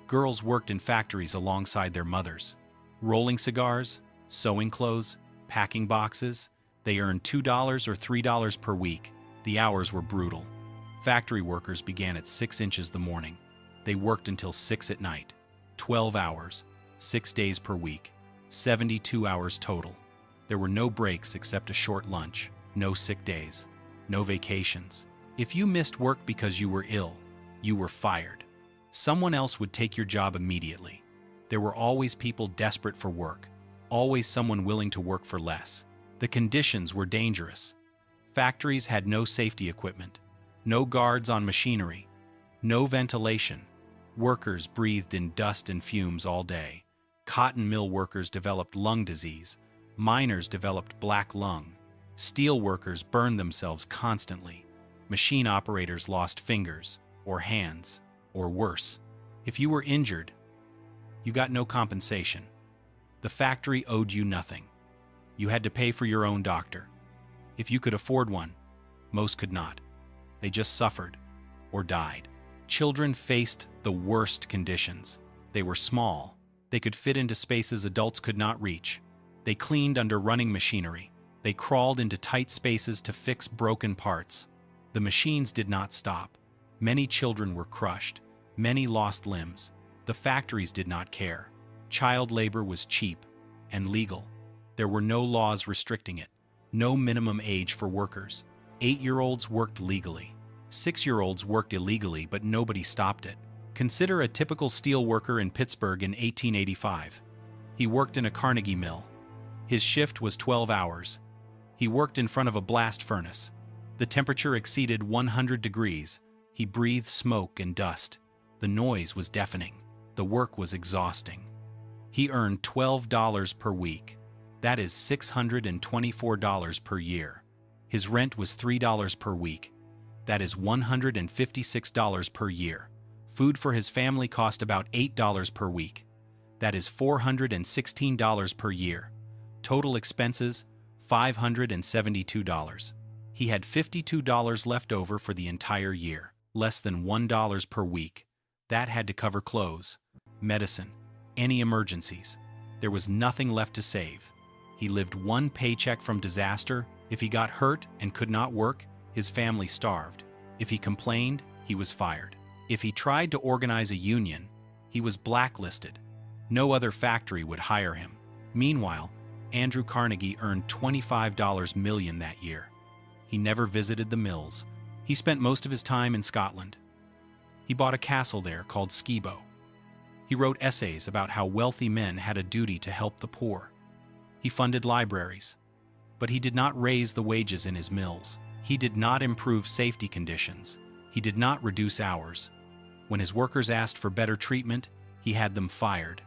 Girls worked in factories alongside their mothers. Rolling cigars, sewing clothes, packing boxes. They earned $2 or $3 per week. The hours were brutal. Factory workers began at 6 inches the morning. They worked until 6 at night. 12 hours, 6 days per week, 72 hours total. There were no breaks except a short lunch, no sick days, no vacations. If you missed work because you were ill, you were fired. Someone else would take your job immediately. There were always people desperate for work, always someone willing to work for less. The conditions were dangerous. Factories had no safety equipment, no guards on machinery, no ventilation. Workers breathed in dust and fumes all day. Cotton mill workers developed lung disease. Miners developed black lung. Steel workers burned themselves constantly. Machine operators lost fingers, or hands, or worse. If you were injured, you got no compensation. The factory owed you nothing. You had to pay for your own doctor. If you could afford one, most could not. They just suffered or died. Children faced the worst conditions. They were small. They could fit into spaces adults could not reach. They cleaned under running machinery. They crawled into tight spaces to fix broken parts. The machines did not stop. Many children were crushed. Many lost limbs. The factories did not care. Child labor was cheap and legal. There were no laws restricting it. No minimum age for workers. 8-year-olds worked legally. 6-year-olds worked illegally, but nobody stopped it. Consider a typical steel worker in Pittsburgh in 1885. He worked in a Carnegie mill. His shift was 12 hours. He worked in front of a blast furnace. The temperature exceeded 100 degrees. He breathed smoke and dust. The noise was deafening. The work was exhausting. He earned $12 per week. That is $624 per year. His rent was $3 per week. That is $156 per year. Food for his family cost about $8 per week. That is $416 per year. Total expenses, $572. He had $52 left over for the entire year, less than $1 per week. That had to cover clothes, medicine, any emergencies. There was nothing left to save. He lived one paycheck from disaster. If he got hurt and could not work, his family starved. If he complained, he was fired. If he tried to organize a union, he was blacklisted. No other factory would hire him. Meanwhile, Andrew Carnegie earned $25 million that year. He never visited the mills. He spent most of his time in Scotland. He bought a castle there called Skibo. He wrote essays about how wealthy men had a duty to help the poor. He funded libraries. But he did not raise the wages in his mills. He did not improve safety conditions. He did not reduce hours. When his workers asked for better treatment, he had them fired.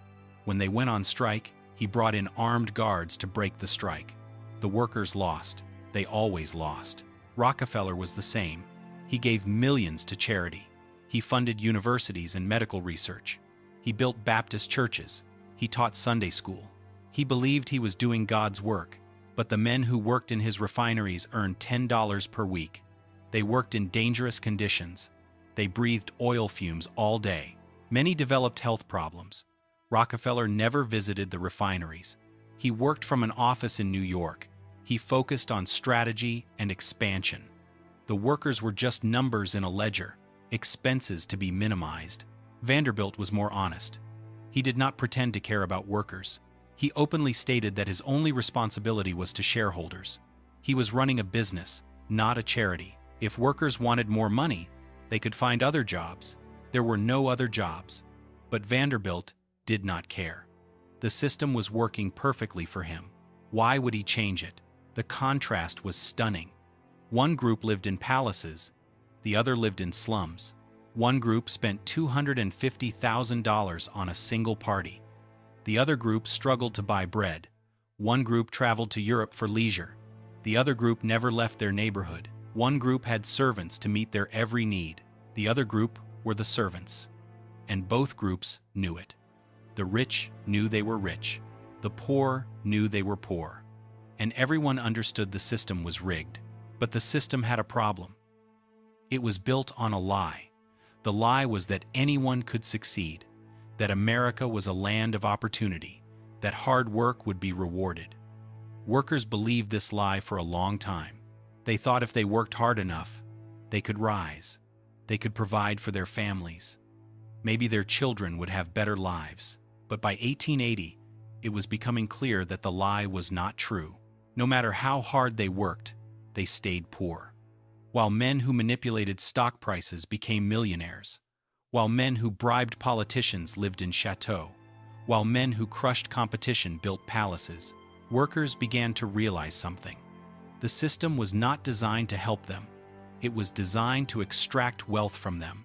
When they went on strike, he brought in armed guards to break the strike. The workers lost. They always lost. Rockefeller was the same. He gave millions to charity. He funded universities and medical research. He built Baptist churches. He taught Sunday school. He believed he was doing God's work. But the men who worked in his refineries earned $10 per week. They worked in dangerous conditions. They breathed oil fumes all day. Many developed health problems. Rockefeller never visited the refineries. He worked from an office in New York. He focused on strategy and expansion. The workers were just numbers in a ledger, expenses to be minimized. Vanderbilt was more honest. He did not pretend to care about workers. He openly stated that his only responsibility was to shareholders. He was running a business, not a charity. If workers wanted more money, they could find other jobs. There were no other jobs. But Vanderbilt did not care. The system was working perfectly for him. Why would he change it? The contrast was stunning. One group lived in palaces, the other lived in slums. One group spent $250,000 on a single party. The other group struggled to buy bread. One group traveled to Europe for leisure. The other group never left their neighborhood. One group had servants to meet their every need. The other group were the servants. And both groups knew it. The rich knew they were rich. The poor knew they were poor. And everyone understood the system was rigged. But the system had a problem. It was built on a lie. The lie was that anyone could succeed, that America was a land of opportunity, that hard work would be rewarded. Workers believed this lie for a long time. They thought if they worked hard enough, they could rise. They could provide for their families. Maybe their children would have better lives. But by 1880, it was becoming clear that the lie was not true. No matter how hard they worked, they stayed poor. While men who manipulated stock prices became millionaires, while men who bribed politicians lived in chateaux, while men who crushed competition built palaces, workers began to realize something. The system was not designed to help them. It was designed to extract wealth from them.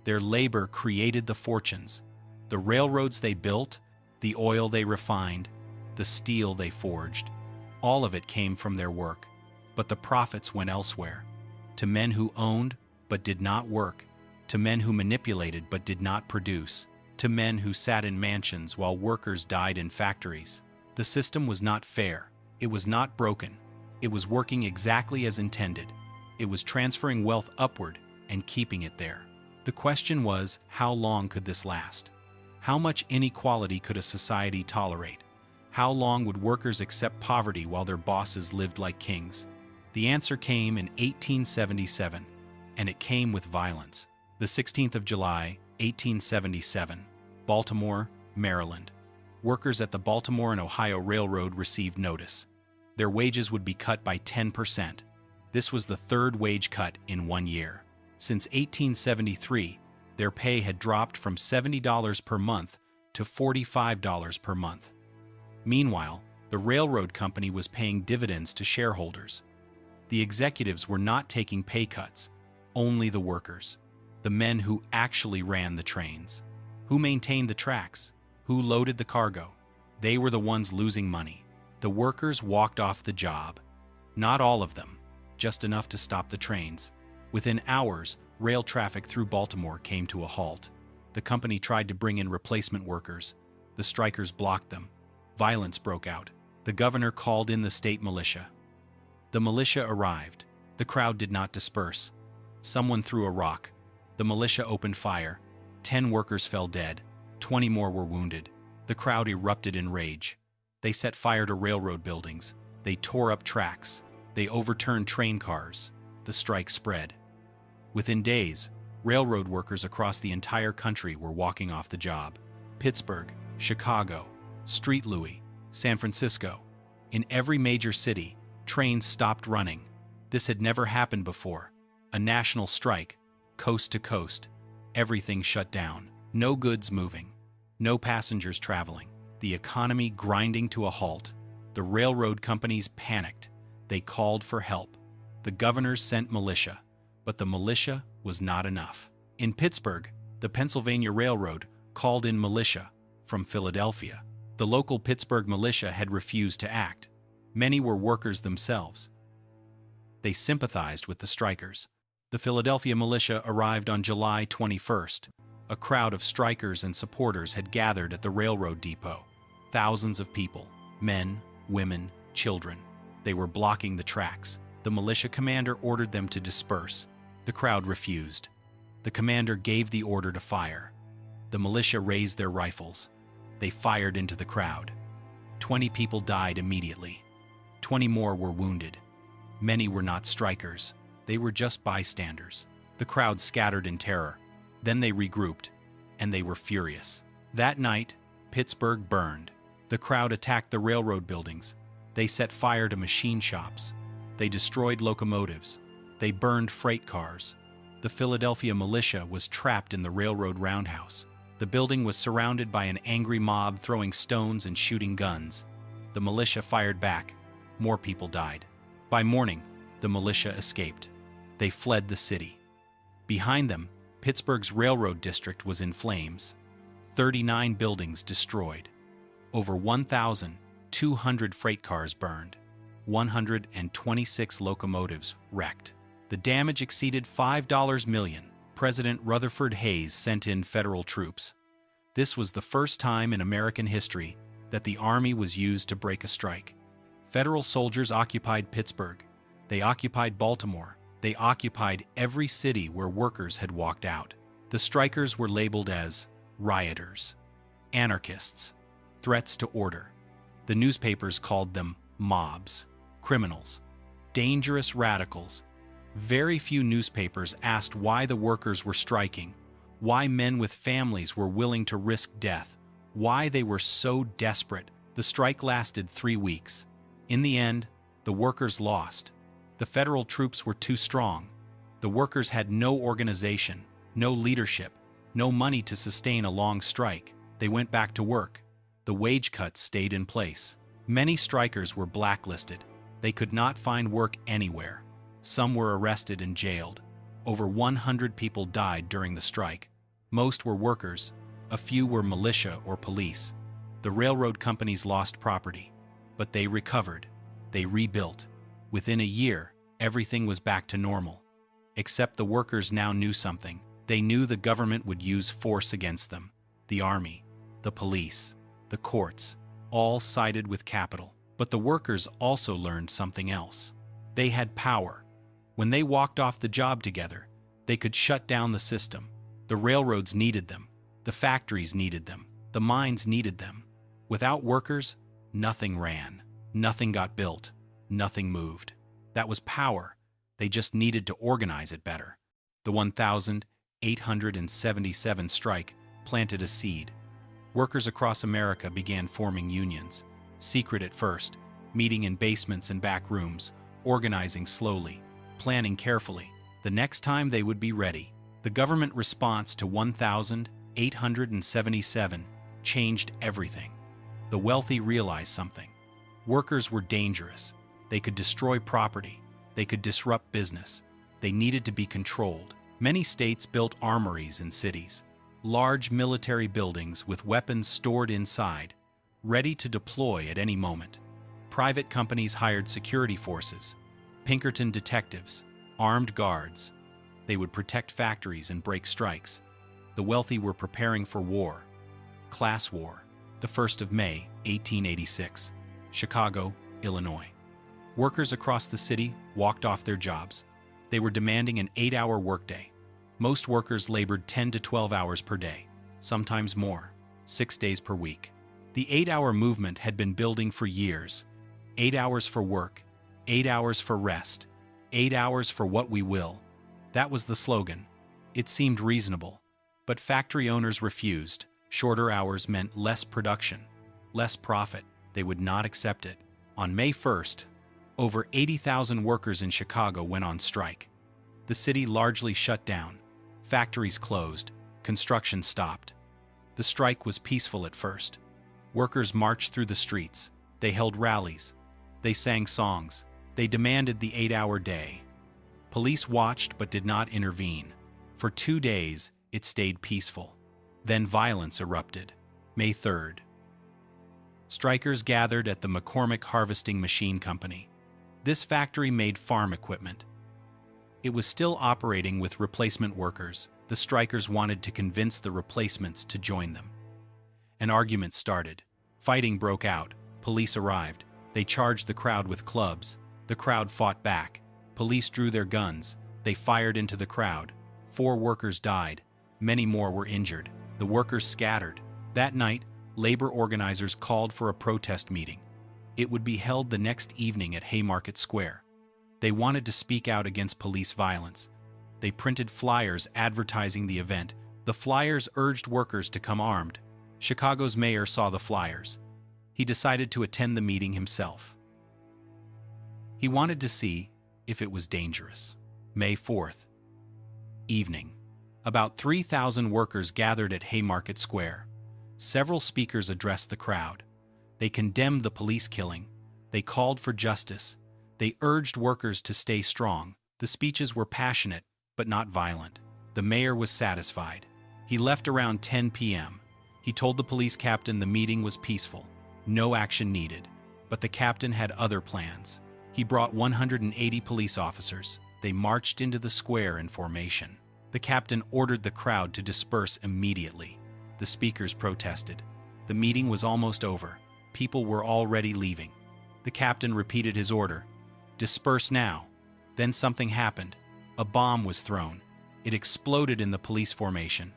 Their labor created the fortunes. The railroads they built, the oil they refined, the steel they forged. All of it came from their work. But the profits went elsewhere. To men who owned but did not work. To men who manipulated but did not produce. To men who sat in mansions while workers died in factories. The system was not fair. It was not broken. It was working exactly as intended. It was transferring wealth upward and keeping it there. The question was, how long could this last? How much inequality could a society tolerate? How long would workers accept poverty while their bosses lived like kings? The answer came in 1877, and it came with violence. The 16th of July, 1877, Baltimore, Maryland. Workers at the Baltimore and Ohio Railroad received notice. Their wages would be cut by 10%. This was the third wage cut in 1 year. Since 1873, their pay had dropped from $70 per month to $45 per month. Meanwhile, the railroad company was paying dividends to shareholders. The executives were not taking pay cuts, only the workers, the men who actually ran the trains, who maintained the tracks, who loaded the cargo. They were the ones losing money. The workers walked off the job. Not all of them, just enough to stop the trains. Within hours, rail traffic through Baltimore came to a halt. The company tried to bring in replacement workers. The strikers blocked them. Violence broke out. The governor called in the state militia. The militia arrived. The crowd did not disperse. Someone threw a rock. The militia opened fire. 10 workers fell dead. 20 more were wounded. The crowd erupted in rage. They set fire to railroad buildings. They tore up tracks. They overturned train cars. The strike spread. Within days, Railroad workers across the entire country were walking off the job. Pittsburgh, Chicago, St. Louis, San Francisco. In every major city, trains stopped running. This had never happened before. A national strike, coast to coast. Everything shut down. No goods moving. No passengers traveling. The economy grinding to a halt. The railroad companies panicked. They called for help. The governors sent militia, but the militia was not enough. In Pittsburgh, the Pennsylvania Railroad called in militia from Philadelphia. The local Pittsburgh militia had refused to act. Many were workers themselves. They sympathized with the strikers. The Philadelphia militia arrived on July 21st. A crowd of strikers and supporters had gathered at the railroad depot. Thousands of people, men, women, children. They were blocking the tracks. The militia commander ordered them to disperse. The crowd refused. The commander gave the order to fire. The militia raised their rifles. They fired into the crowd. 20 people died immediately. 20 more were wounded. Many were not strikers. They were just bystanders. The crowd scattered in terror. Then they regrouped, and they were furious. That night, Pittsburgh burned. The crowd attacked the railroad buildings. They set fire to machine shops. They destroyed locomotives. They burned freight cars. The Philadelphia militia was trapped in the railroad roundhouse. The building was surrounded by an angry mob throwing stones and shooting guns. The militia fired back. More people died. By morning, the militia escaped. They fled the city. Behind them, Pittsburgh's railroad district was in flames. 39 buildings destroyed. Over 1,200 freight cars burned. 126 locomotives wrecked. The damage exceeded $5 million. President Rutherford Hayes sent in federal troops. This was the first time in American history that the Army was used to break a strike. Federal soldiers occupied Pittsburgh. They occupied Baltimore. They occupied every city where workers had walked out. The strikers were labeled as rioters, anarchists, threats to order. The newspapers called them mobs, criminals, dangerous radicals. Very few newspapers asked why the workers were striking, why men with families were willing to risk death, why they were so desperate. The strike lasted 3 weeks. In the end, the workers lost. The federal troops were too strong. The workers had no organization, no leadership, no money to sustain a long strike. They went back to work. The wage cuts stayed in place. Many strikers were blacklisted. They could not find work anywhere. Some were arrested and jailed. Over 100 people died during the strike. Most were workers. A few were militia or police. The railroad companies lost property, but they recovered. They rebuilt. Within a year, everything was back to normal. Except the workers now knew something. They knew the government would use force against them. The army, the police, the courts, all sided with capital. But the workers also learned something else. They had power. When they walked off the job together, they could shut down the system. The railroads needed them. The factories needed them. The mines needed them. Without workers, nothing ran. Nothing got built. Nothing moved. That was power. They just needed to organize it better. The 1877 strike planted a seed. Workers across America began forming unions. Secret at first, meeting in basements and back rooms, organizing slowly, planning carefully. The next time they would be ready. The government response to 1877 changed everything. The wealthy realized something. Workers were dangerous. They could destroy property. They could disrupt business. They needed to be controlled. Many states built armories in cities, large military buildings with weapons stored inside, ready to deploy at any moment. Private companies hired security forces, Pinkerton detectives, armed guards. They would protect factories and break strikes. The wealthy were preparing for war. Class war. The 1st of May, 1886. Chicago, Illinois. Workers across the city walked off their jobs. They were demanding an 8-hour workday. Most workers labored 10 to 12 hours per day, sometimes more, 6 days per week. The 8-hour movement had been building for years. 8 hours for work, 8 hours for rest, 8 hours for what we will. That was the slogan. It seemed reasonable, but factory owners refused. Shorter hours meant less production, less profit. They would not accept it. On May 1st, over 80,000 workers in Chicago went on strike. The city largely shut down. Factories closed. Construction stopped. The strike was peaceful at first. Workers marched through the streets. They held rallies. They sang songs. They demanded the 8-hour day. Police watched but did not intervene. For 2 days, it stayed peaceful. Then violence erupted. May 3rd. Strikers gathered at the McCormick Harvesting Machine Company. This factory made farm equipment. It was still operating with replacement workers. The strikers wanted to convince the replacements to join them. An argument started. Fighting broke out. Police arrived. They charged the crowd with clubs. The crowd fought back. Police drew their guns. They fired into the crowd. 4 workers died. Many more were injured. The workers scattered. That night, labor organizers called for a protest meeting. It would be held the next evening at Haymarket Square. They wanted to speak out against police violence. They printed flyers advertising the event. The flyers urged workers to come armed. Chicago's mayor saw the flyers. He decided to attend the meeting himself. He wanted to see if it was dangerous. May 4th. Evening. About 3,000 workers gathered at Haymarket Square. Several speakers addressed the crowd. They condemned the police killing. They called for justice. They urged workers to stay strong. The speeches were passionate, but not violent. The mayor was satisfied. He left around 10 p.m. He told the police captain the meeting was peaceful. No action needed. But the captain had other plans. He brought 180 police officers. They marched into the square in formation. The captain ordered the crowd to disperse immediately. The speakers protested. The meeting was almost over. People were already leaving. The captain repeated his order. Disperse now. Then something happened. A bomb was thrown. It exploded in the police formation.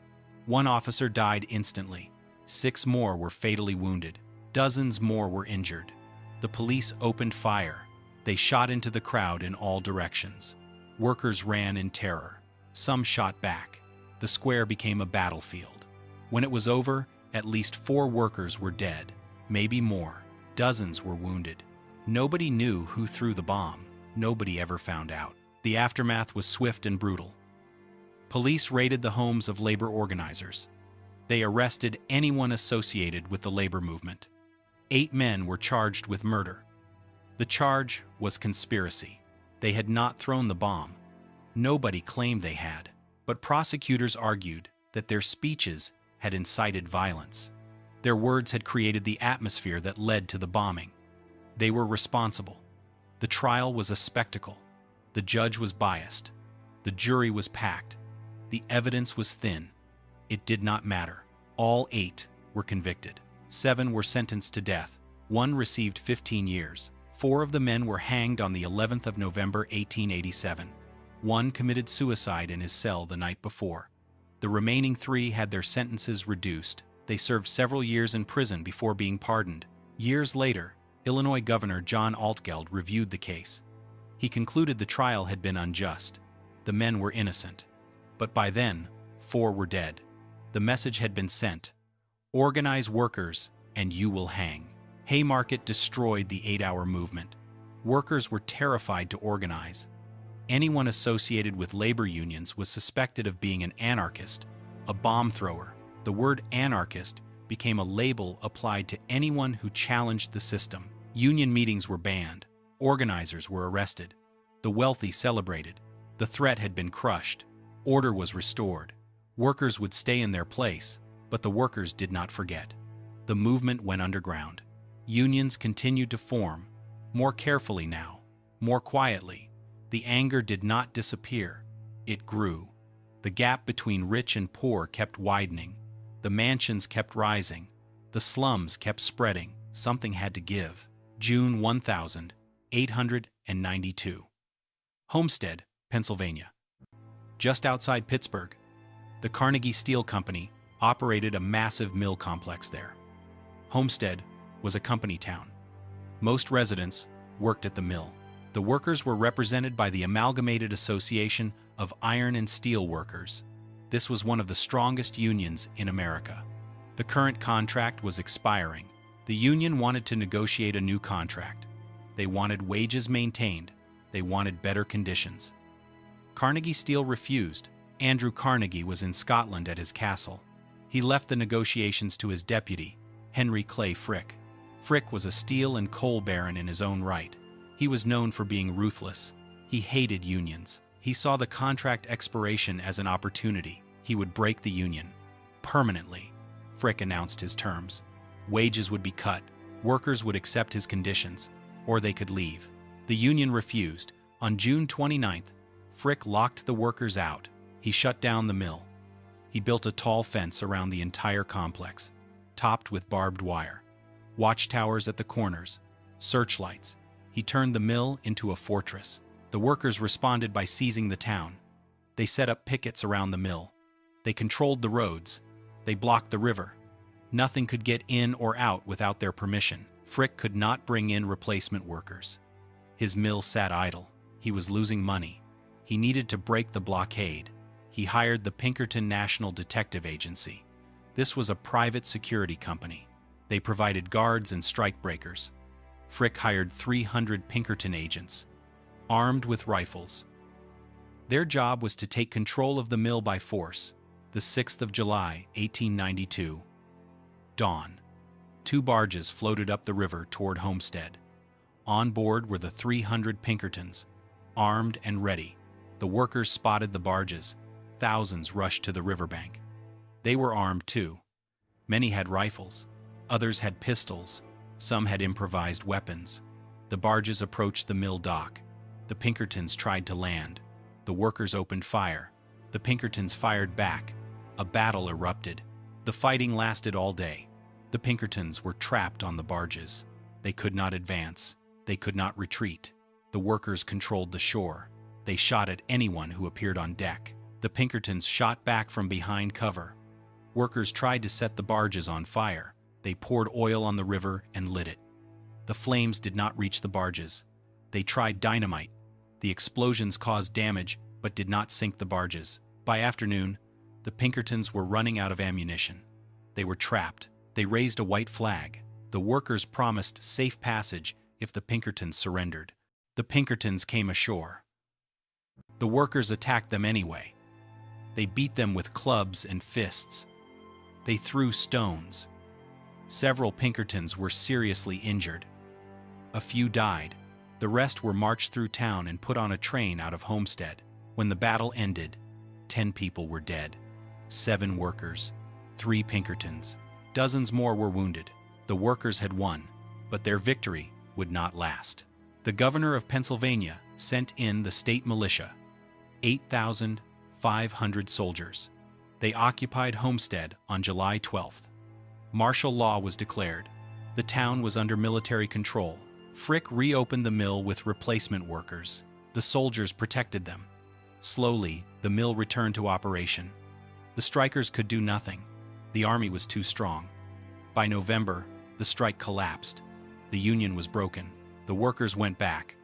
1 officer died instantly. 6 more were fatally wounded. Dozens more were injured. The police opened fire. They shot into the crowd in all directions. Workers ran in terror. Some shot back. The square became a battlefield. When it was over, at least 4 workers were dead, maybe more. Dozens were wounded. Nobody knew who threw the bomb. Nobody ever found out. The aftermath was swift and brutal. Police raided the homes of labor organizers. They arrested anyone associated with the labor movement. 8 men were charged with murder. The charge was conspiracy. They had not thrown the bomb. Nobody claimed they had, but prosecutors argued that their speeches had incited violence. Their words had created the atmosphere that led to the bombing. They were responsible. The trial was a spectacle. The judge was biased. The jury was packed. The evidence was thin. It did not matter. All 8 were convicted. 7 were sentenced to death. 1 received 15 years. 4 of the men were hanged on the 11th of November 1887. 1 committed suicide in his cell the night before. The remaining 3 had their sentences reduced. They served several years in prison before being pardoned. Years later, Illinois Governor John Altgeld reviewed the case. He concluded the trial had been unjust. The men were innocent. But by then, 4 were dead. The message had been sent. Organize workers, and you will hang. Haymarket destroyed the 8-hour movement. Workers were terrified to organize. Anyone associated with labor unions was suspected of being an anarchist, a bomb thrower. The word anarchist became a label applied to anyone who challenged the system. Union meetings were banned. Organizers were arrested. The wealthy celebrated. The threat had been crushed. Order was restored. Workers would stay in their place, but the workers did not forget. The movement went underground. Unions continued to form, more carefully now, more quietly. The anger did not disappear. It grew. The gap between rich and poor kept widening. The mansions kept rising. The slums kept spreading. Something had to give. June 1892. Homestead, Pennsylvania. Just outside Pittsburgh, the Carnegie Steel Company operated a massive mill complex there. Homestead was a company town. Most residents worked at the mill. The workers were represented by the Amalgamated Association of Iron and Steel Workers, This was one of the strongest unions in America. The current contract was expiring. The union wanted to negotiate a new contract. They wanted wages maintained. They wanted better conditions. Carnegie Steel refused. Andrew Carnegie was in Scotland at his castle. He left the negotiations to his deputy, Henry Clay Frick. Frick was a steel and coal baron in his own right. He was known for being ruthless. He hated unions. He saw the contract expiration as an opportunity. He would break the union. Permanently. Frick announced his terms. Wages would be cut, workers would accept his conditions, or they could leave. The union refused. On June 29th, Frick locked the workers out. He shut down the mill. He built a tall fence around the entire complex, topped with barbed wire. Watchtowers at the corners, searchlights. He turned the mill into a fortress. The workers responded by seizing the town. They set up pickets around the mill. They controlled the roads. They blocked the river. Nothing could get in or out without their permission. Frick could not bring in replacement workers. His mill sat idle. He was losing money. He needed to break the blockade. He hired the Pinkerton National Detective Agency. This was a private security company. They provided guards and strikebreakers. Frick hired 300 Pinkerton agents, armed with rifles. Their job was to take control of the mill by force. The 6th of July, 1892. Dawn. 2 barges floated up the river toward Homestead. On board were the 300 Pinkertons, armed and ready. The workers spotted the barges. Thousands rushed to the riverbank. They were armed too. Many had rifles. Others had pistols. Some had improvised weapons. The barges approached the mill dock. The Pinkertons tried to land. The workers opened fire. The Pinkertons fired back. A battle erupted. The fighting lasted all day. The Pinkertons were trapped on the barges. They could not advance. They could not retreat. The workers controlled the shore. They shot at anyone who appeared on deck. The Pinkertons shot back from behind cover. Workers tried to set the barges on fire. They poured oil on the river and lit it. The flames did not reach the barges. They tried dynamite. The explosions caused damage but did not sink the barges. By afternoon, the Pinkertons were running out of ammunition. They were trapped. They raised a white flag. The workers promised safe passage if the Pinkertons surrendered. The Pinkertons came ashore. The workers attacked them anyway. They beat them with clubs and fists. They threw stones. Several Pinkertons were seriously injured. A few died. The rest were marched through town and put on a train out of Homestead. When the battle ended, 10 people were dead. 7 workers, 3 Pinkertons. Dozens more were wounded. The workers had won, but their victory would not last. The governor of Pennsylvania sent in the state militia, 8,500 soldiers. They occupied Homestead on July 12th. Martial law was declared. The town was under military control. Frick reopened the mill with replacement workers. The soldiers protected them. Slowly, the mill returned to operation. The strikers could do nothing. The army was too strong. By November, the strike collapsed. The union was broken. The workers went back.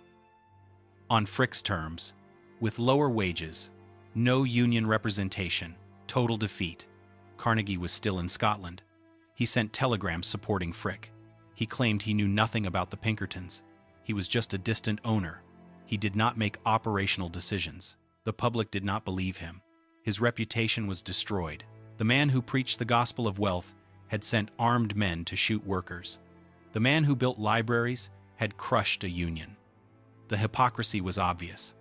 On Frick's terms, with lower wages, no union representation, total defeat. Carnegie was still in Scotland. He sent telegrams supporting Frick. He claimed he knew nothing about the Pinkertons. He was just a distant owner. He did not make operational decisions. The public did not believe him. His reputation was destroyed. The man who preached the gospel of wealth had sent armed men to shoot workers. The man who built libraries had crushed a union. The hypocrisy was obvious.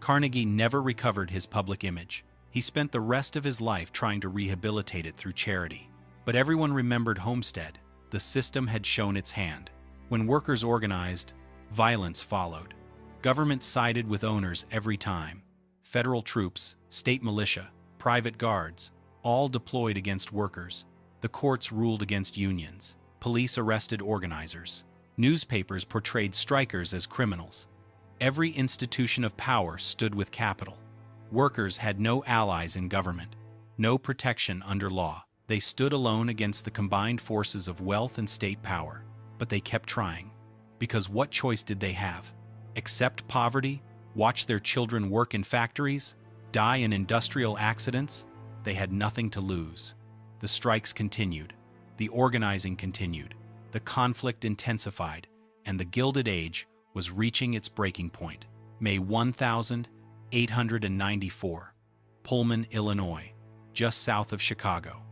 Carnegie never recovered his public image. He spent the rest of his life trying to rehabilitate it through charity. But everyone remembered Homestead. The system had shown its hand. When workers organized, violence followed. Government sided with owners every time. Federal troops, state militia, private guards, all deployed against workers. The courts ruled against unions. Police arrested organizers. Newspapers portrayed strikers as criminals. Every institution of power stood with capital. Workers had no allies in government, no protection under law. They stood alone against the combined forces of wealth and state power. But they kept trying. Because what choice did they have? Accept poverty? Watch their children work in factories? Die in industrial accidents? They had nothing to lose. The strikes continued. The organizing continued. The conflict intensified, and the Gilded Age was reaching its breaking point. May 1894, Pullman, Illinois, just south of Chicago.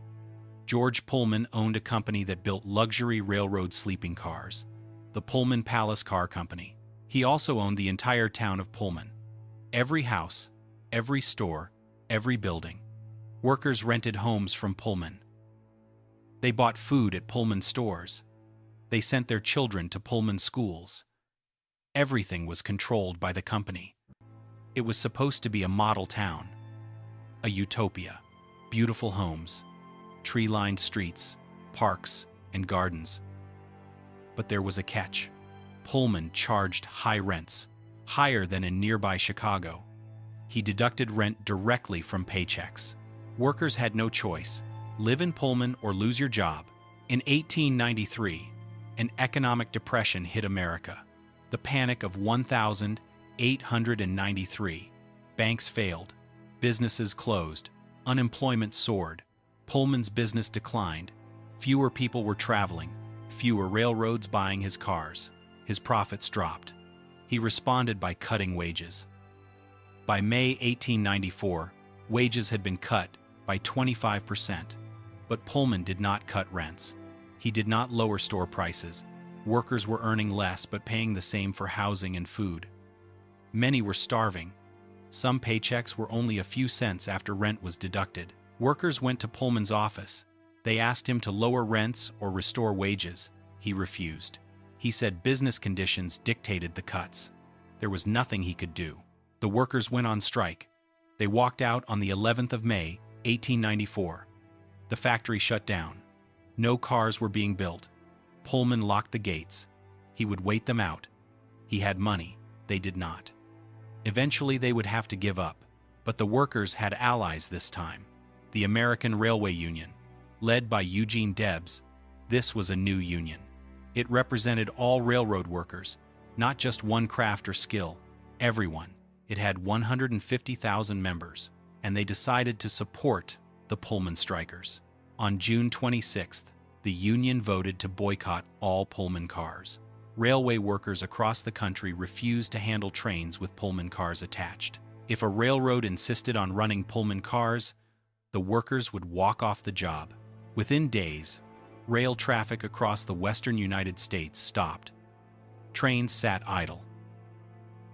George Pullman owned a company that built luxury railroad sleeping cars, the Pullman Palace Car Company. He also owned the entire town of Pullman. Every house, every store, every building. Workers rented homes from Pullman. They bought food at Pullman stores. They sent their children to Pullman schools. Everything was controlled by the company. It was supposed to be a model town, a utopia, beautiful homes, tree-lined streets, parks, and gardens. But there was a catch. Pullman charged high rents, higher than in nearby Chicago. He deducted rent directly from paychecks. Workers had no choice: live in Pullman or lose your job. In 1893, an economic depression hit America. The Panic of 1893. Banks failed. Businesses closed. Unemployment soared. Pullman's business declined. Fewer people were traveling. Fewer railroads buying his cars. His profits dropped. He responded by cutting wages. By May 1894, wages had been cut by 25%. But Pullman did not cut rents. He did not lower store prices. Workers were earning less but paying the same for housing and food. Many were starving. Some paychecks were only a few cents after rent was deducted. Workers went to Pullman's office. They asked him to lower rents or restore wages. He refused. He said business conditions dictated the cuts. There was nothing he could do. The workers went on strike. They walked out on the 11th of May, 1894. The factory shut down. No cars were being built. Pullman locked the gates. He would wait them out. He had money. They did not. Eventually they would have to give up. But the workers had allies this time. The American Railway Union, led by Eugene Debs. This was a new union. It represented all railroad workers, not just one craft or skill, everyone. It had 150,000 members, and they decided to support the Pullman strikers. On June 26th, the union voted to boycott all Pullman cars. Railway workers across the country refused to handle trains with Pullman cars attached. If a railroad insisted on running Pullman cars, the workers would walk off the job. Within days, rail traffic across the western United States stopped. Trains sat idle.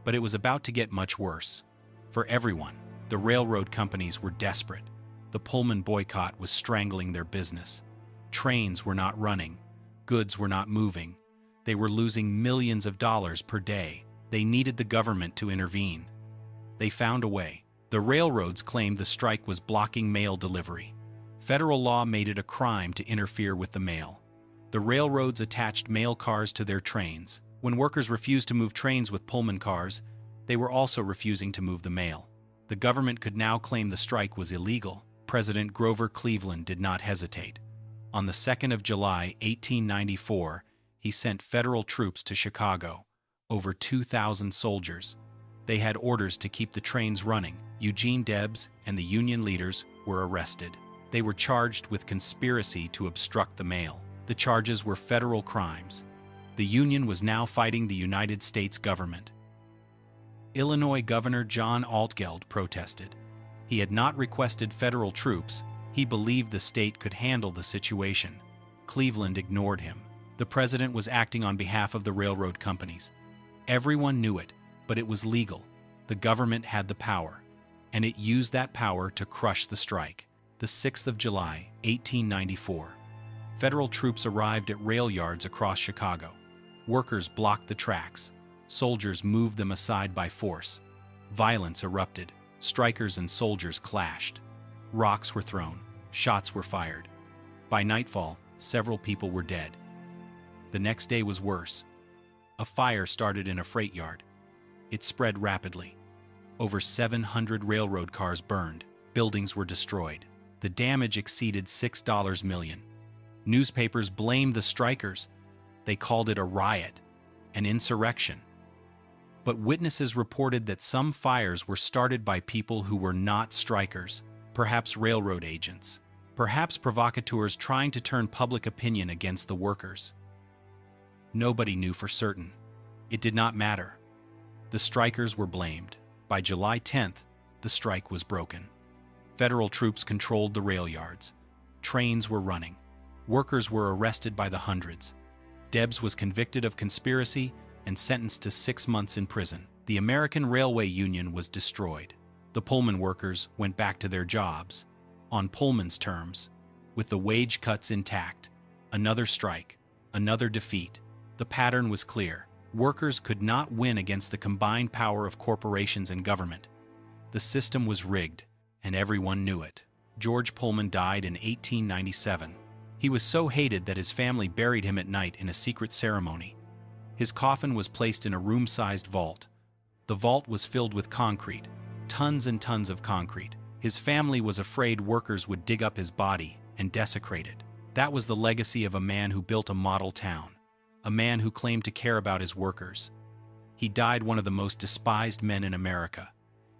But it was about to get much worse. For everyone, the railroad companies were desperate. The Pullman boycott was strangling their business. Trains were not running. Goods were not moving. They were losing millions of dollars per day. They needed the government to intervene. They found a way. The railroads claimed the strike was blocking mail delivery. Federal law made it a crime to interfere with the mail. The railroads attached mail cars to their trains. When workers refused to move trains with Pullman cars, they were also refusing to move the mail. The government could now claim the strike was illegal. President Grover Cleveland did not hesitate. On the 2nd of July, 1894, he sent federal troops to Chicago, over 2,000 soldiers. They had orders to keep the trains running. Eugene Debs and the union leaders were arrested. They were charged with conspiracy to obstruct the mail. The charges were federal crimes. The Union was now fighting the United States government. Illinois Governor John Altgeld protested. He had not requested federal troops. He believed the state could handle the situation. Cleveland ignored him. The president was acting on behalf of the railroad companies. Everyone knew it, but it was legal. The government had the power, and it used that power to crush the strike. The 6th of July, 1894. Federal troops arrived at rail yards across Chicago. Workers blocked the tracks. Soldiers moved them aside by force. Violence erupted. Strikers and soldiers clashed. Rocks were thrown. Shots were fired. By nightfall, several people were dead. The next day was worse. A fire started in a freight yard. It spread rapidly. Over 700 railroad cars burned. Buildings were destroyed. The damage exceeded $6 million. Newspapers blamed the strikers. They called it a riot, an insurrection. But witnesses reported that some fires were started by people who were not strikers. Perhaps railroad agents. Perhaps provocateurs trying to turn public opinion against the workers. Nobody knew for certain. It did not matter. The strikers were blamed. By July 10th, the strike was broken. Federal troops controlled the rail yards. Trains were running. Workers were arrested by the hundreds. Debs was convicted of conspiracy and sentenced to 6 months in prison. The American Railway Union was destroyed. The Pullman workers went back to their jobs, on Pullman's terms, with the wage cuts intact. Another strike, another defeat. The pattern was clear. Workers could not win against the combined power of corporations and government. The system was rigged, and everyone knew it. George Pullman died in 1897. He was so hated that his family buried him at night in a secret ceremony. His coffin was placed in a room-sized vault. The vault was filled with concrete, tons and tons of concrete. His family was afraid workers would dig up his body and desecrate it. That was the legacy of a man who built a model town, a man who claimed to care about his workers. He died one of the most despised men in America.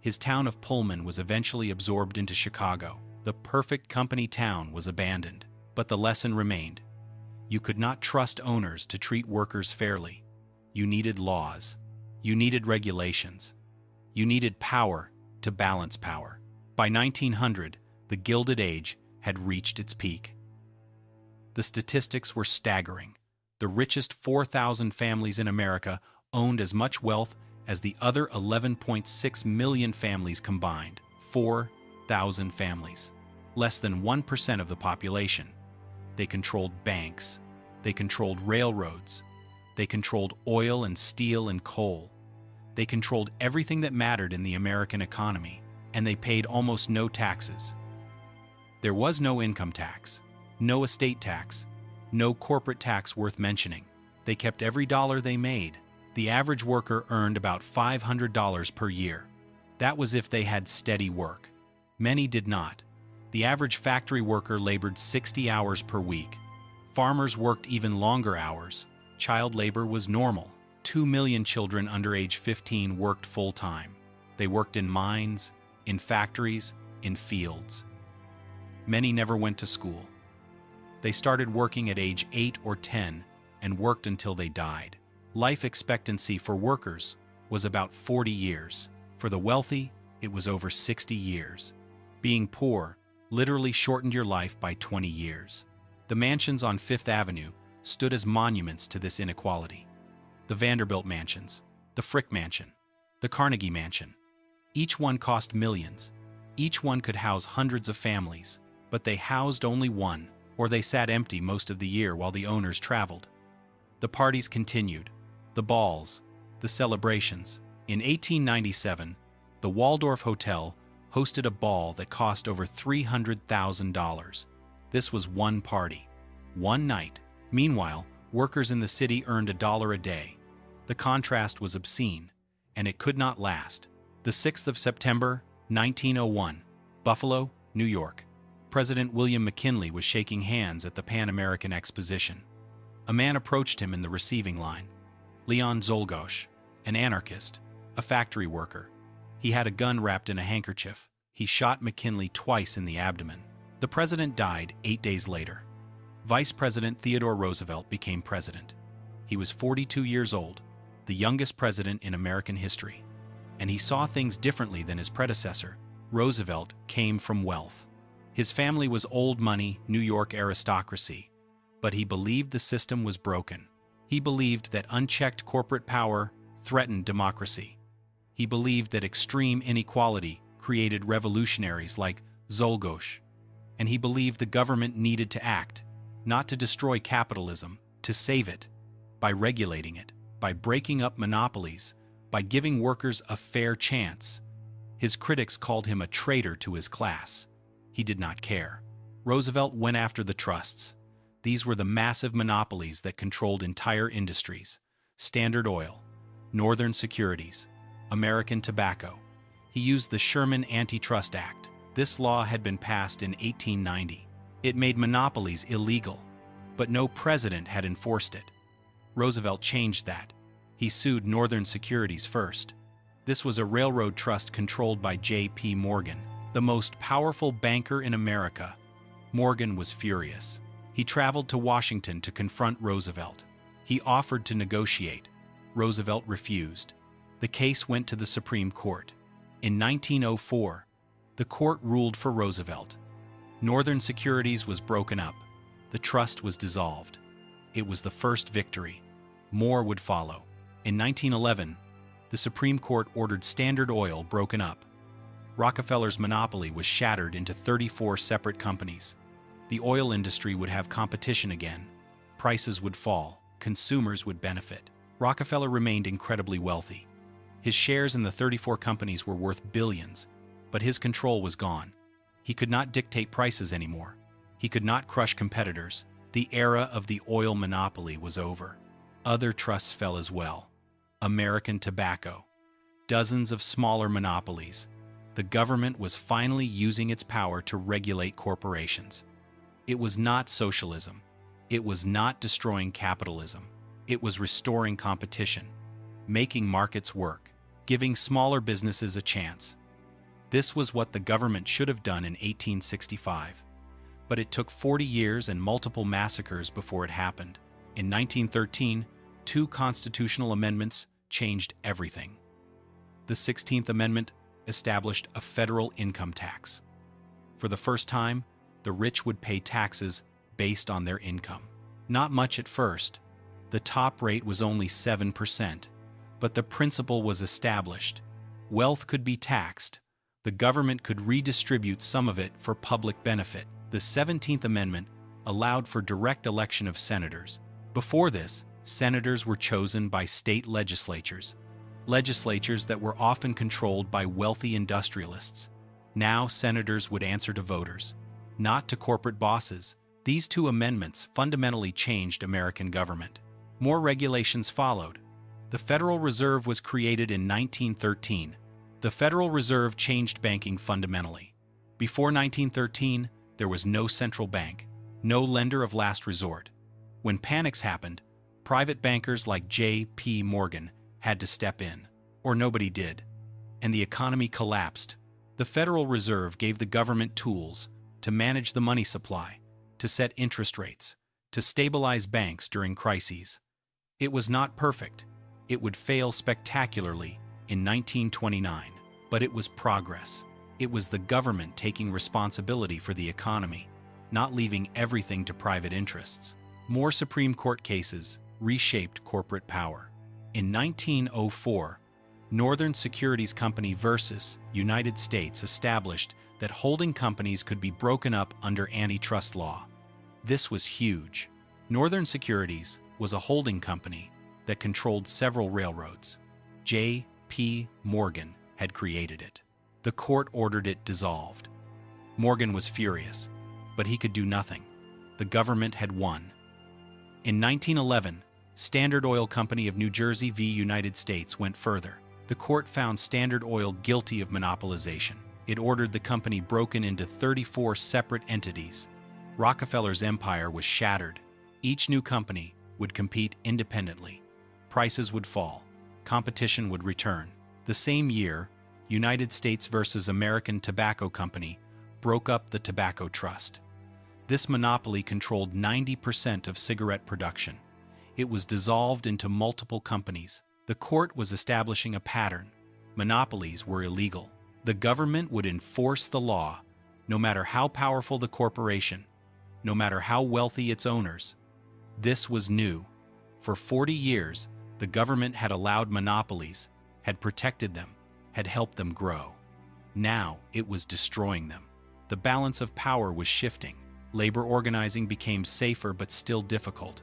His town of Pullman was eventually absorbed into Chicago. The perfect company town was abandoned. But the lesson remained. You could not trust owners to treat workers fairly. You needed laws. You needed regulations. You needed power to balance power. By 1900, the Gilded Age had reached its peak. The statistics were staggering. The richest 4,000 families in America owned as much wealth as the other 11.6 million families combined. 4,000 families. Less than 1% of the population. They controlled banks. They controlled railroads. They controlled oil and steel and coal. They controlled everything that mattered in the American economy, and they paid almost no taxes. There was no income tax, no estate tax, no corporate tax worth mentioning. They kept every dollar they made. The average worker earned about $500 per year. That was if they had steady work. Many did not. The average factory worker labored 60 hours per week. Farmers worked even longer hours. Child labor was normal. 2 million children under age 15 worked full-time. They worked in mines, in factories, in fields. Many never went to school. They started working at age 8 or 10 and worked until they died. Life expectancy for workers was about 40 years. For the wealthy, it was over 60 years. Being poor literally shortened your life by 20 years. The mansions on Fifth Avenue stood as monuments to this inequality. The Vanderbilt mansions, the Frick Mansion, the Carnegie Mansion. Each one cost millions. Each one could house hundreds of families, but they housed only one, or they sat empty most of the year while the owners traveled. The parties continued, the balls, the celebrations. In 1897, the Waldorf Hotel hosted a ball that cost over $300,000. This was one party, one night. Meanwhile, workers in the city earned $1 a day. The contrast was obscene, and it could not last. The 6th of September, 1901, Buffalo, New York. President William McKinley was shaking hands at the Pan American Exposition. A man approached him in the receiving line. Leon Czolgosz, an anarchist, a factory worker. He had a gun wrapped in a handkerchief. He shot McKinley twice in the abdomen. The president died 8 days later. Vice President Theodore Roosevelt became president. He was 42 years old, the youngest president in American history. And he saw things differently than his predecessor. Roosevelt came from wealth. His family was old money, New York aristocracy. But he believed the system was broken. He believed that unchecked corporate power threatened democracy. He believed that extreme inequality created revolutionaries like Czolgosz. And he believed the government needed to act, not to destroy capitalism, to save it, by regulating it, by breaking up monopolies, by giving workers a fair chance. His critics called him a traitor to his class. He did not care. Roosevelt went after the trusts. These were the massive monopolies that controlled entire industries. Standard Oil, Northern Securities, American Tobacco. He used the Sherman Antitrust Act. This law had been passed in 1890. It made monopolies illegal, but no president had enforced it. Roosevelt changed that. He sued Northern Securities first. This was a railroad trust controlled by J.P. Morgan. the most powerful banker in America. Morgan was furious. He traveled to Washington to confront Roosevelt. He offered to negotiate. Roosevelt refused. The case went to the Supreme Court. In 1904, the court ruled for Roosevelt. Northern Securities was broken up. The trust was dissolved. It was the first victory. More would follow. In 1911, the Supreme Court ordered Standard Oil broken up. Rockefeller's monopoly was shattered into 34 separate companies. The oil industry would have competition again. Prices would fall. Consumers would benefit. Rockefeller remained incredibly wealthy. His shares in the 34 companies were worth billions, but his control was gone. He could not dictate prices anymore. He could not crush competitors. The era of the oil monopoly was over. Other trusts fell as well. American Tobacco. Dozens of smaller monopolies. The government was finally using its power to regulate corporations. It was not socialism. It was not destroying capitalism. It was restoring competition, making markets work, giving smaller businesses a chance. This was what the government should have done in 1865. But it took 40 years and multiple massacres before it happened. In 1913, 2 constitutional amendments changed everything. The 16th Amendment established a federal income tax. For the first time, the rich would pay taxes based on their income. Not much at first. The top rate was only 7%, but the principle was established. Wealth could be taxed. The government could redistribute some of it for public benefit. The 17th Amendment allowed for direct election of senators. Before this, senators were chosen by state legislatures that were often controlled by wealthy industrialists. Now senators would answer to voters, not to corporate bosses. These 2 amendments fundamentally changed American government. More regulations followed. The Federal Reserve was created in 1913. The Federal Reserve changed banking fundamentally. Before 1913, there was no central bank, no lender of last resort. When panics happened, private bankers like J.P. Morgan had to step in, or nobody did, and the economy collapsed. The Federal Reserve gave the government tools to manage the money supply, to set interest rates, to stabilize banks during crises. It was not perfect. It would fail spectacularly in 1929, but it was progress. It was the government taking responsibility for the economy, not leaving everything to private interests. More Supreme Court cases reshaped corporate power. In 1904, Northern Securities Company versus United States established that holding companies could be broken up under antitrust law. This was huge. Northern Securities was a holding company that controlled several railroads. J.P. Morgan had created it. The court ordered it dissolved. Morgan was furious, but he could do nothing. The government had won. In 1911, Standard Oil Company of New Jersey v. United States went further. The court found Standard Oil guilty of monopolization. It ordered the company broken into 34 separate entities. Rockefeller's empire was shattered. Each new company would compete independently. Prices would fall. Competition would return. The same year, United States versus American Tobacco Company broke up the Tobacco Trust. This monopoly controlled 90% of cigarette production. It was dissolved into multiple companies. The court was establishing a pattern. Monopolies were illegal. The government would enforce the law, no matter how powerful the corporation, no matter how wealthy its owners. This was new. For 40 years, the government had allowed monopolies, had protected them, had helped them grow. Now it was destroying them. The balance of power was shifting. Labor organizing became safer but still difficult.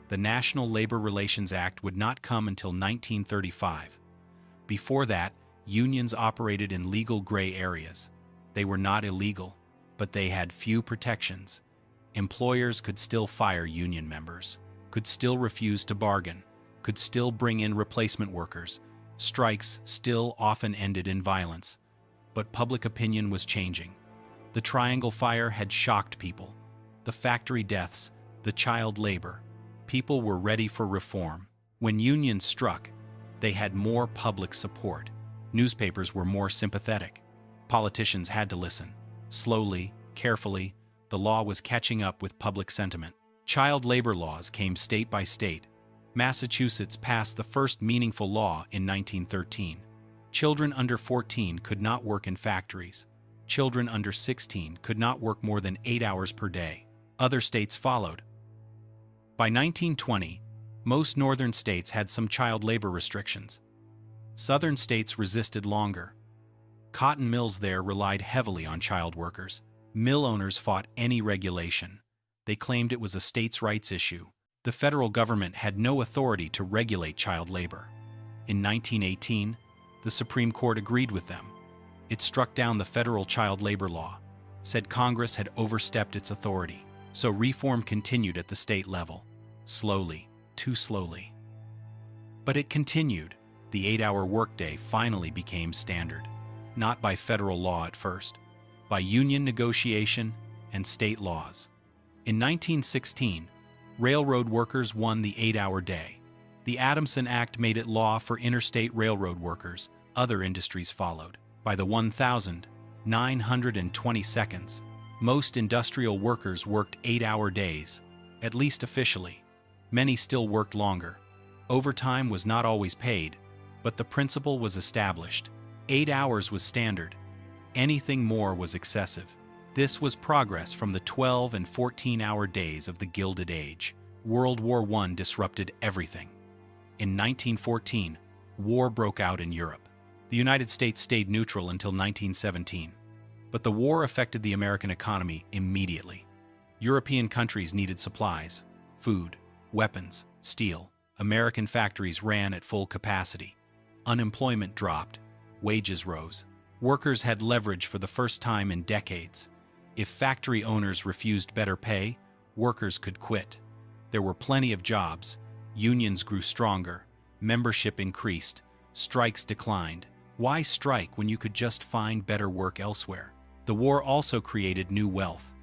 The National Labor Relations Act would not come until 1935. Before that, unions operated in legal gray areas. They were not illegal, but they had few protections. Employers could still fire union members, could still refuse to bargain, could still bring in replacement workers. Strikes still often ended in violence. But public opinion was changing. The Triangle Fire had shocked people. The factory deaths, the child labor. People were ready for reform. When unions struck, they had more public support. Newspapers were more sympathetic. Politicians had to listen. Slowly, carefully, the law was catching up with public sentiment. Child labor laws came state by state. Massachusetts passed the first meaningful law in 1913. Children under 14 could not work in factories. Children under 16 could not work more than 8 hours per day. Other states followed. By 1920, most northern states had some child labor restrictions. Southern states resisted longer. Cotton mills there relied heavily on child workers. Mill owners fought any regulation. They claimed it was a states' rights issue. The federal government had no authority to regulate child labor. In 1918, the Supreme Court agreed with them. It struck down the federal child labor law, said Congress had overstepped its authority. So reform continued at the state level. Slowly, too slowly. But it continued. The 8-hour workday finally became standard. Not by federal law at first, by union negotiation and state laws. In 1916, railroad workers won the 8-hour day. The Adamson Act made it law for interstate railroad workers. Other industries followed. By the 1,922nd, most industrial workers worked 8-hour days, at least officially. Many still worked longer. Overtime was not always paid, but the principle was established. 8 hours was standard. Anything more was excessive. This was progress from the 12 and 14-hour days of the Gilded Age. World War I disrupted everything. In 1914, war broke out in Europe. The United States stayed neutral until 1917. But the war affected the American economy immediately. European countries needed supplies, food, weapons, steel. American factories ran at full capacity. Unemployment dropped. Wages rose. Workers had leverage for the first time in decades. If factory owners refused better pay, workers could quit. There were plenty of jobs. Unions grew stronger. Membership increased. Strikes declined. Why strike when you could just find better work elsewhere? The war also created new wealth.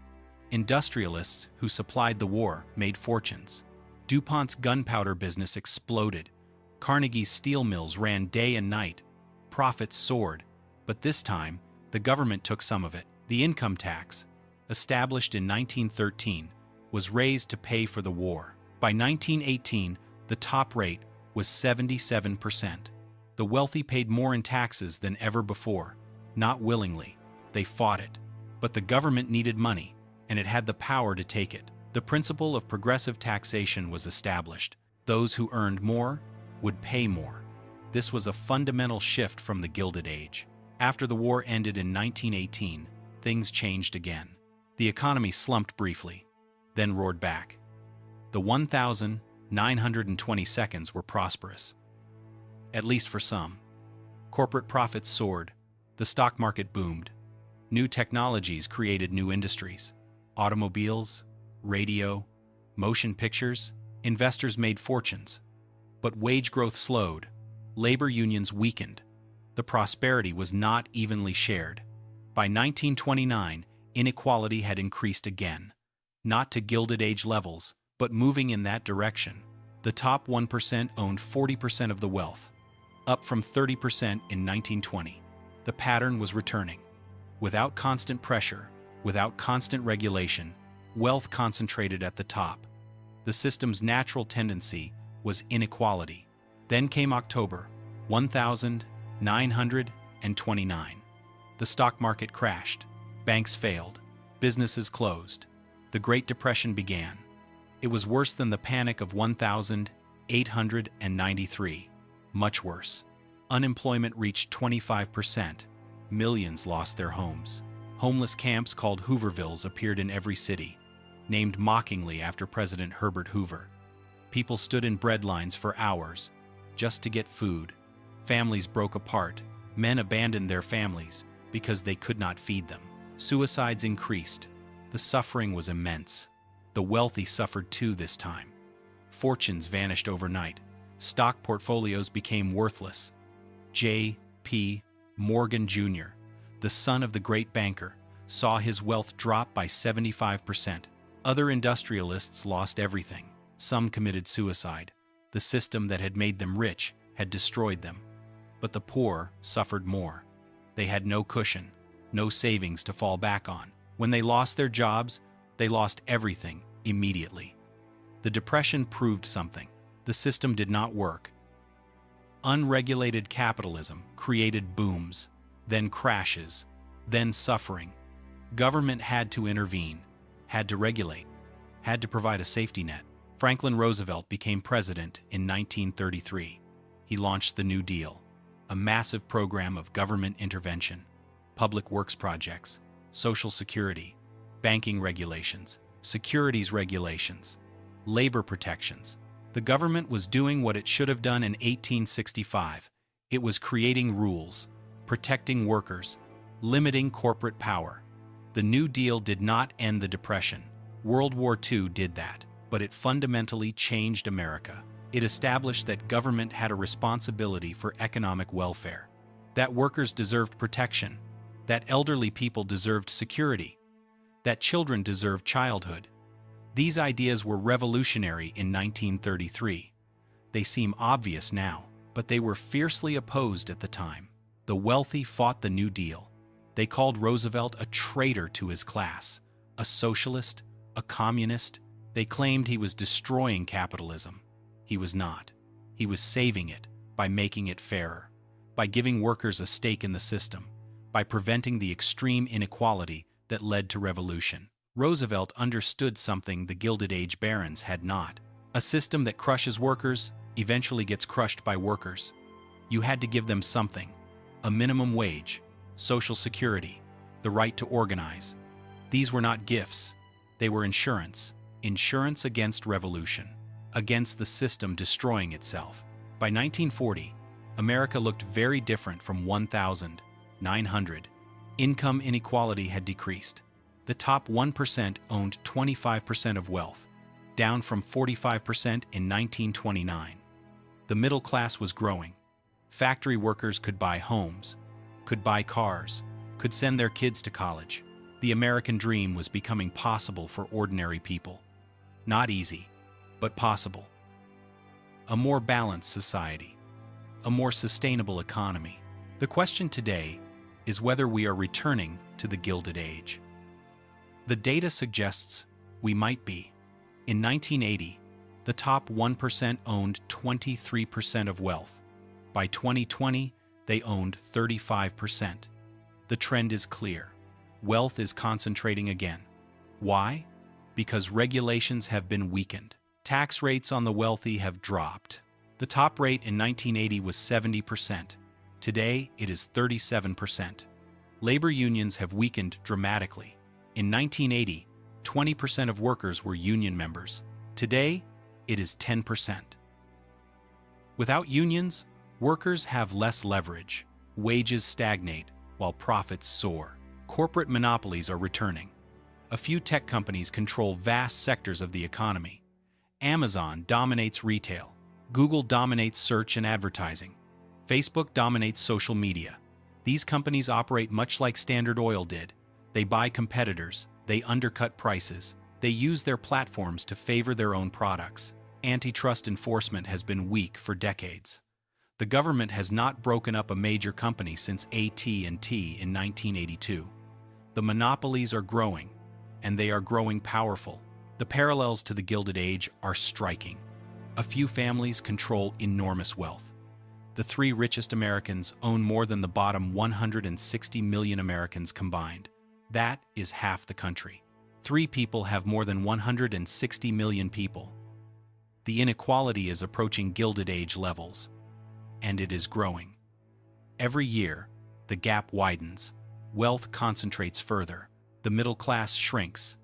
Industrialists who supplied the war made fortunes. DuPont's gunpowder business exploded. Carnegie's steel mills ran day and night. Profits soared. But this time, the government took some of it. The income tax, established in 1913, was raised to pay for the war. By 1918, the top rate was 77%. The wealthy paid more in taxes than ever before. Not willingly. They fought it. But the government needed money, and it had the power to take it. The principle of progressive taxation was established. Those who earned more would pay more. This was a fundamental shift from the Gilded Age. After the war ended in 1918, things changed again. The economy slumped briefly, then roared back. The 1,922 were prosperous. At least for some. Corporate profits soared. The stock market boomed. New technologies created new industries. Automobiles, radio, motion pictures. Investors made fortunes. But wage growth slowed. Labor unions weakened. The prosperity was not evenly shared. By 1929, inequality had increased again. Not to Gilded Age levels, but moving in that direction. The top 1% owned 40% of the wealth, up from 30% in 1920. The pattern was returning. Without constant pressure, without constant regulation, wealth concentrated at the top. The system's natural tendency was inequality. Then came October, 1929. The stock market crashed. Banks failed. Businesses closed. The Great Depression began. It was worse than the panic of 1893. Much worse. Unemployment reached 25%. Millions lost their homes. Homeless camps called Hoovervilles appeared in every city, named mockingly after President Herbert Hoover. People stood in bread lines for hours, just to get food. Families broke apart. Men abandoned their families because they could not feed them. Suicides increased. The suffering was immense. The wealthy suffered too this time. Fortunes vanished overnight. Stock portfolios became worthless. J.P. Morgan Jr., the son of the great banker, saw his wealth drop by 75%. Other industrialists lost everything. Some committed suicide. The system that had made them rich had destroyed them. But the poor suffered more. They had no cushion. no savings to fall back on. When they lost their jobs, they lost everything immediately. The Depression proved something. The system did not work. Unregulated capitalism created booms, then crashes, then suffering. Government had to intervene, had to regulate, had to provide a safety net. Franklin Roosevelt became president in 1933. He launched the New Deal, a massive program of government intervention, public works projects, Social Security, banking regulations, securities regulations, labor protections. The government was doing what it should have done in 1865. It was creating rules, protecting workers, limiting corporate power. The New Deal did not end the Depression. World War II did that, but it fundamentally changed America. It established that government had a responsibility for economic welfare, that workers deserved protection, that elderly people deserved security, that children deserved childhood. These ideas were revolutionary in 1933. They seem obvious now, but they were fiercely opposed at the time. The wealthy fought the New Deal. They called Roosevelt a traitor to his class, a socialist, a communist. They claimed he was destroying capitalism. He was not. He was saving it by making it fairer, by giving workers a stake in the system, by preventing the extreme inequality that led to revolution. Roosevelt understood something the Gilded Age barons had not. A system that crushes workers eventually gets crushed by workers. You had to give them something, a minimum wage, Social Security, the right to organize. These were not gifts. They were insurance. Insurance against revolution, against the system destroying itself. By 1940, America looked very different from 1900. Income inequality had decreased. The top 1% owned 25% of wealth, down from 45% in 1929. The middle class was growing. Factory workers could buy homes, could buy cars, could send their kids to college. The American dream was becoming possible for ordinary people. Not easy, but possible. A more balanced society, a more sustainable economy. The question today is whether we are returning to the Gilded Age. The data suggests we might be. In 1980, the top 1% owned 23% of wealth. By 2020, they owned 35%. The trend is clear. Wealth is concentrating again. Why? Because regulations have been weakened. Tax rates on the wealthy have dropped. The top rate in 1980 was 70%. Today, it is 37%. Labor unions have weakened dramatically. In 1980, 20% of workers were union members. Today, it is 10%. Without unions, workers have less leverage. Wages stagnate, while profits soar. Corporate monopolies are returning. A few tech companies control vast sectors of the economy. Amazon dominates retail. Google dominates search and advertising. Facebook dominates social media. These companies operate much like Standard Oil did. They buy competitors, they undercut prices, they use their platforms to favor their own products. Antitrust enforcement has been weak for decades. The government has not broken up a major company since AT&T in 1982. The monopolies are growing, and they are growing powerful. The parallels to the Gilded Age are striking. A few families control enormous wealth. The 3 richest Americans own more than the bottom 160 million Americans combined. That is half the country. 3 people have more than 160 million people. The inequality is approaching Gilded Age levels, and it is growing. Every year, the gap widens. Wealth concentrates further. The middle class shrinks.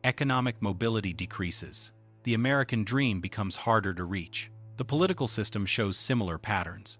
Economic mobility decreases. The American dream becomes harder to reach. The political system shows similar patterns.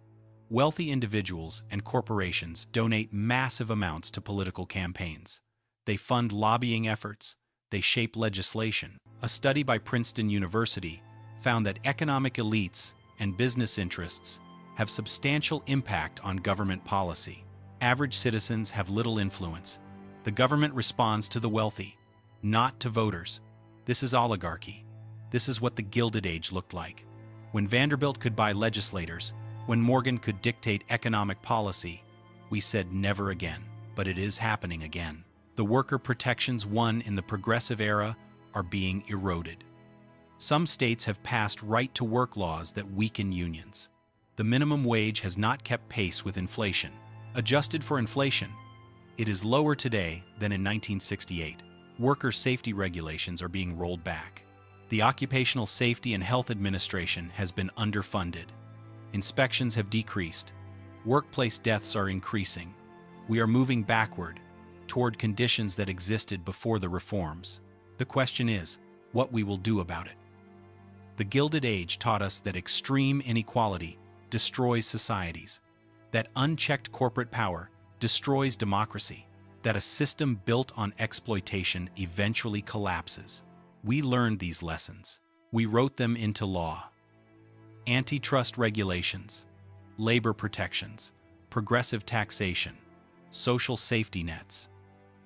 Wealthy individuals and corporations donate massive amounts to political campaigns. They fund lobbying efforts. They shape legislation. A study by Princeton University found that economic elites and business interests have substantial impact on government policy. Average citizens have little influence. The government responds to the wealthy, not to voters. This is oligarchy. This is what the Gilded Age looked like. When Vanderbilt could buy legislators, when Morgan could dictate economic policy, we said never again. but it is happening again. The worker protections won in the progressive era are being eroded. Some states have passed right-to-work laws that weaken unions. The minimum wage has not kept pace with inflation. Adjusted for inflation, it is lower today than in 1968. Worker safety regulations are being rolled back. The Occupational Safety and Health Administration has been underfunded. Inspections have decreased. Workplace deaths are increasing. We are moving backward toward conditions that existed before the reforms. The question is, what we will do about it. The Gilded Age taught us that extreme inequality destroys societies, that unchecked corporate power destroys democracy, that a system built on exploitation eventually collapses. We learned these lessons. We wrote them into law. Antitrust regulations, labor protections, progressive taxation, social safety nets.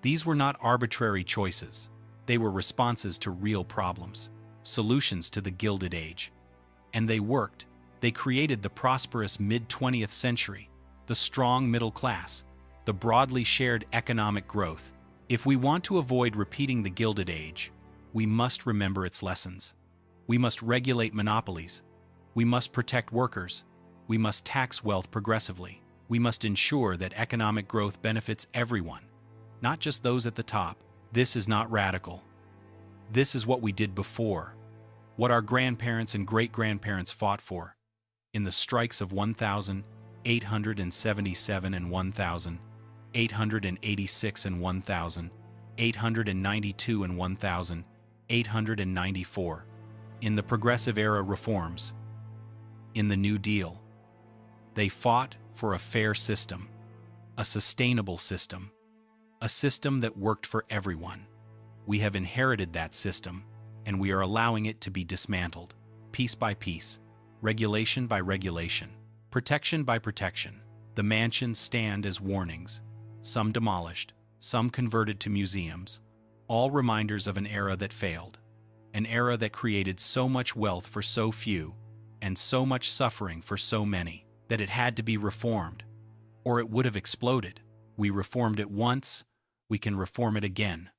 These were not arbitrary choices. They were responses to real problems, solutions to the Gilded Age. And they worked. They created the prosperous mid-20th century, the strong middle class, the broadly shared economic growth. If we want to avoid repeating the Gilded Age, we must remember its lessons. We must regulate monopolies. We must protect workers. We must tax wealth progressively. We must ensure that economic growth benefits everyone, not just those at the top. This is not radical. This is what we did before, what our grandparents and great-grandparents fought for. In the strikes of 1877 and 1886 and 1892 and 1894, in the Progressive Era reforms, in the New Deal. They fought for a fair system, a sustainable system, a system that worked for everyone. We have inherited that system, and we are allowing it to be dismantled, piece by piece, regulation by regulation, protection by protection. The mansions stand as warnings, some demolished, some converted to museums, all reminders of an era that failed, an era that created so much wealth for so few and so much suffering for so many that it had to be reformed, or it would have exploded. We reformed it once, we can reform it again.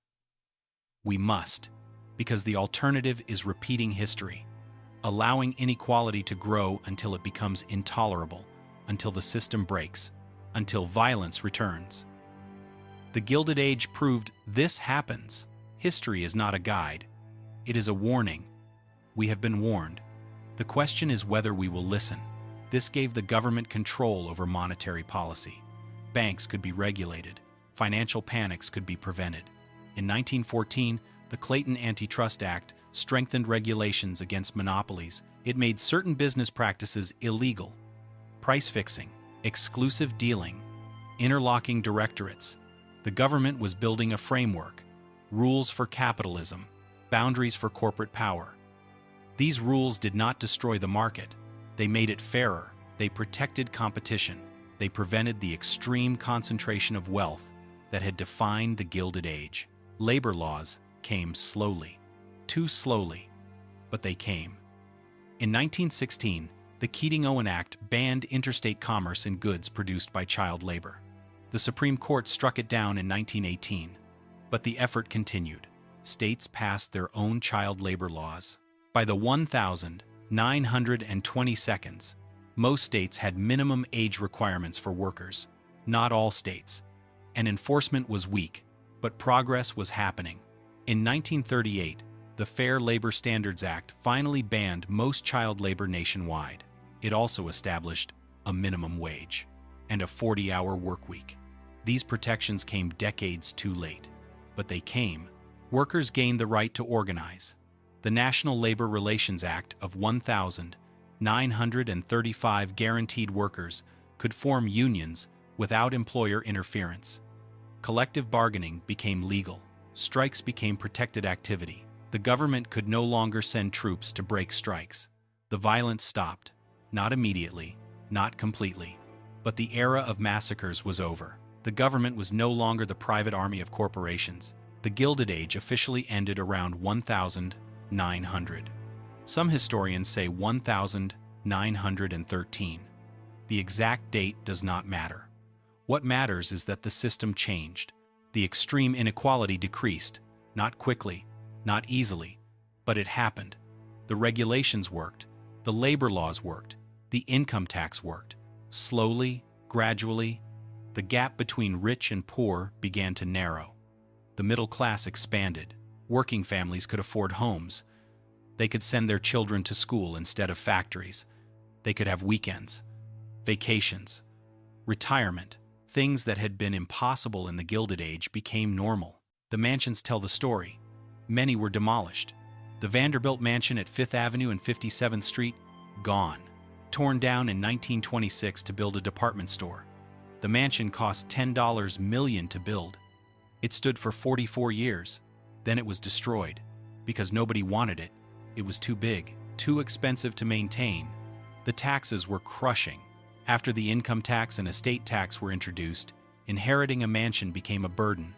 We must, because the alternative is repeating history, allowing inequality to grow until it becomes intolerable, until the system breaks, until violence returns. The Gilded Age proved this happens. History is not a guide. It is a warning. We have been warned. The question is whether we will listen. This gave the government control over monetary policy. Banks could be regulated. Financial panics could be prevented. In 1914, the Clayton Antitrust Act strengthened regulations against monopolies. It made certain business practices illegal. Price fixing, exclusive dealing, interlocking directorates. The government was building a framework, rules for capitalism, boundaries for corporate power. These rules did not destroy the market. They made it fairer. They protected competition. They prevented the extreme concentration of wealth that had defined the Gilded Age. Labor laws came slowly, too slowly, but they came. In 1916, the Keating-Owen Act banned interstate commerce in goods produced by child labor. The Supreme Court struck it down in 1918, but the effort continued. States passed their own child labor laws. By the 1922nd, most states had minimum age requirements for workers. Not all states. And enforcement was weak, but progress was happening. In 1938, the Fair Labor Standards Act finally banned most child labor nationwide. It also established a minimum wage and a 40-hour workweek. These protections came decades too late, but they came. Workers gained the right to organize. The National Labor Relations Act of 1935 guaranteed workers could form unions without employer interference. Collective bargaining became legal. Strikes became protected activity. The government could no longer send troops to break strikes. The violence stopped. Not immediately, not completely. But the era of massacres was over. The government was no longer the private army of corporations. The Gilded Age officially ended around 1900. Some historians say 1913. The exact date does not matter. What matters is that the system changed. The extreme inequality decreased, not quickly, not easily, but it happened. The regulations worked, the labor laws worked, the income tax worked. Slowly, gradually, the gap between rich and poor began to narrow. The middle class expanded. Working families could afford homes. They could send their children to school instead of factories. They could have weekends, vacations, retirement. Things that had been impossible in the Gilded Age became normal. The mansions tell the story. Many were demolished. The Vanderbilt mansion at 5th Avenue and 57th Street, gone. Torn down in 1926 to build a department store. The mansion cost $10 million to build. It stood for 44 years. Then it was destroyed. Because nobody wanted it. It was too big, too expensive to maintain. The taxes were crushing. After the income tax and estate tax were introduced, inheriting a mansion became a burden.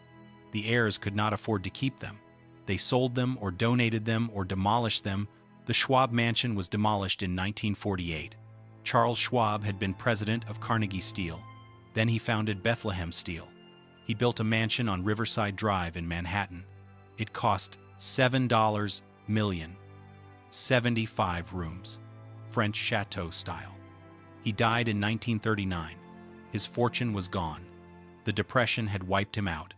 The heirs could not afford to keep them. They sold them or donated them or demolished them. The Schwab mansion was demolished in 1948. Charles Schwab had been president of Carnegie Steel. Then he founded Bethlehem Steel. He built a mansion on Riverside Drive in Manhattan. It cost $7 million. 75 rooms. French chateau style. He died in 1939. His fortune was gone. The Depression had wiped him out.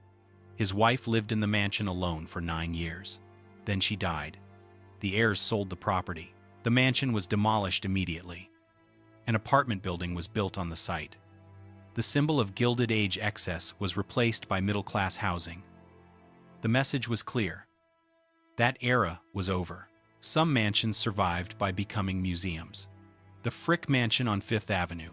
His wife lived in the mansion alone for 9 years. Then she died. The heirs sold the property. The mansion was demolished immediately. An apartment building was built on the site. The symbol of Gilded Age excess was replaced by middle-class housing. The message was clear. That era was over. Some mansions survived by becoming museums. The Frick Mansion on 5th Avenue.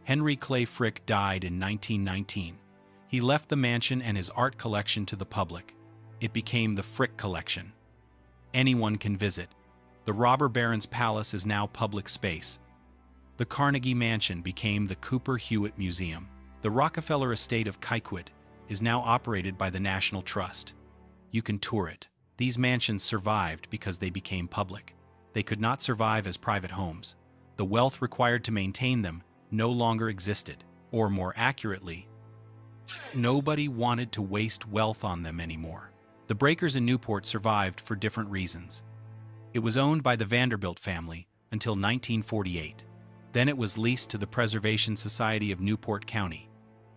Henry Clay Frick died in 1919. He left the mansion and his art collection to the public. It became the Frick Collection. Anyone can visit. The robber baron's palace is now public space. The Carnegie Mansion became the Cooper Hewitt Museum. The Rockefeller estate of Kykwit is now operated by the National Trust. You can tour it. These mansions survived because they became public. They could not survive as private homes. The wealth required to maintain them no longer existed, or more accurately, nobody wanted to waste wealth on them anymore. The Breakers in Newport survived for different reasons. It was owned by the Vanderbilt family until 1948. Then it was leased to the Preservation Society of Newport County.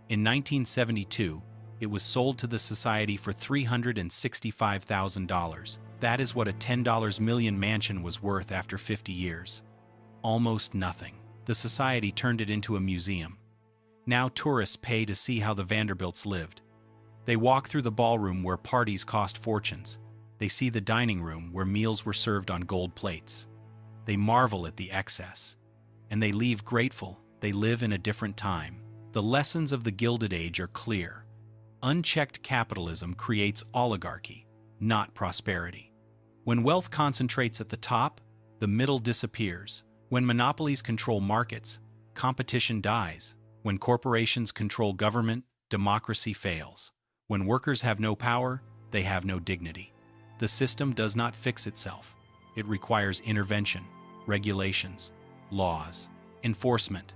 In 1972, it was sold to the society for $365,000. That is what a $10 million mansion was worth after 50 years. Almost nothing. The society turned it into a museum. Now tourists pay to see how the Vanderbilts lived. They walk through the ballroom where parties cost fortunes. They see the dining room where meals were served on gold plates. They marvel at the excess. And they leave grateful. They live in a different time. The lessons of the Gilded Age are clear. Unchecked capitalism creates oligarchy, not prosperity. When wealth concentrates at the top, the middle disappears. When monopolies control markets, competition dies. When corporations control government, democracy fails. When workers have no power, they have no dignity. The system does not fix itself. It requires intervention, regulations, laws, enforcement.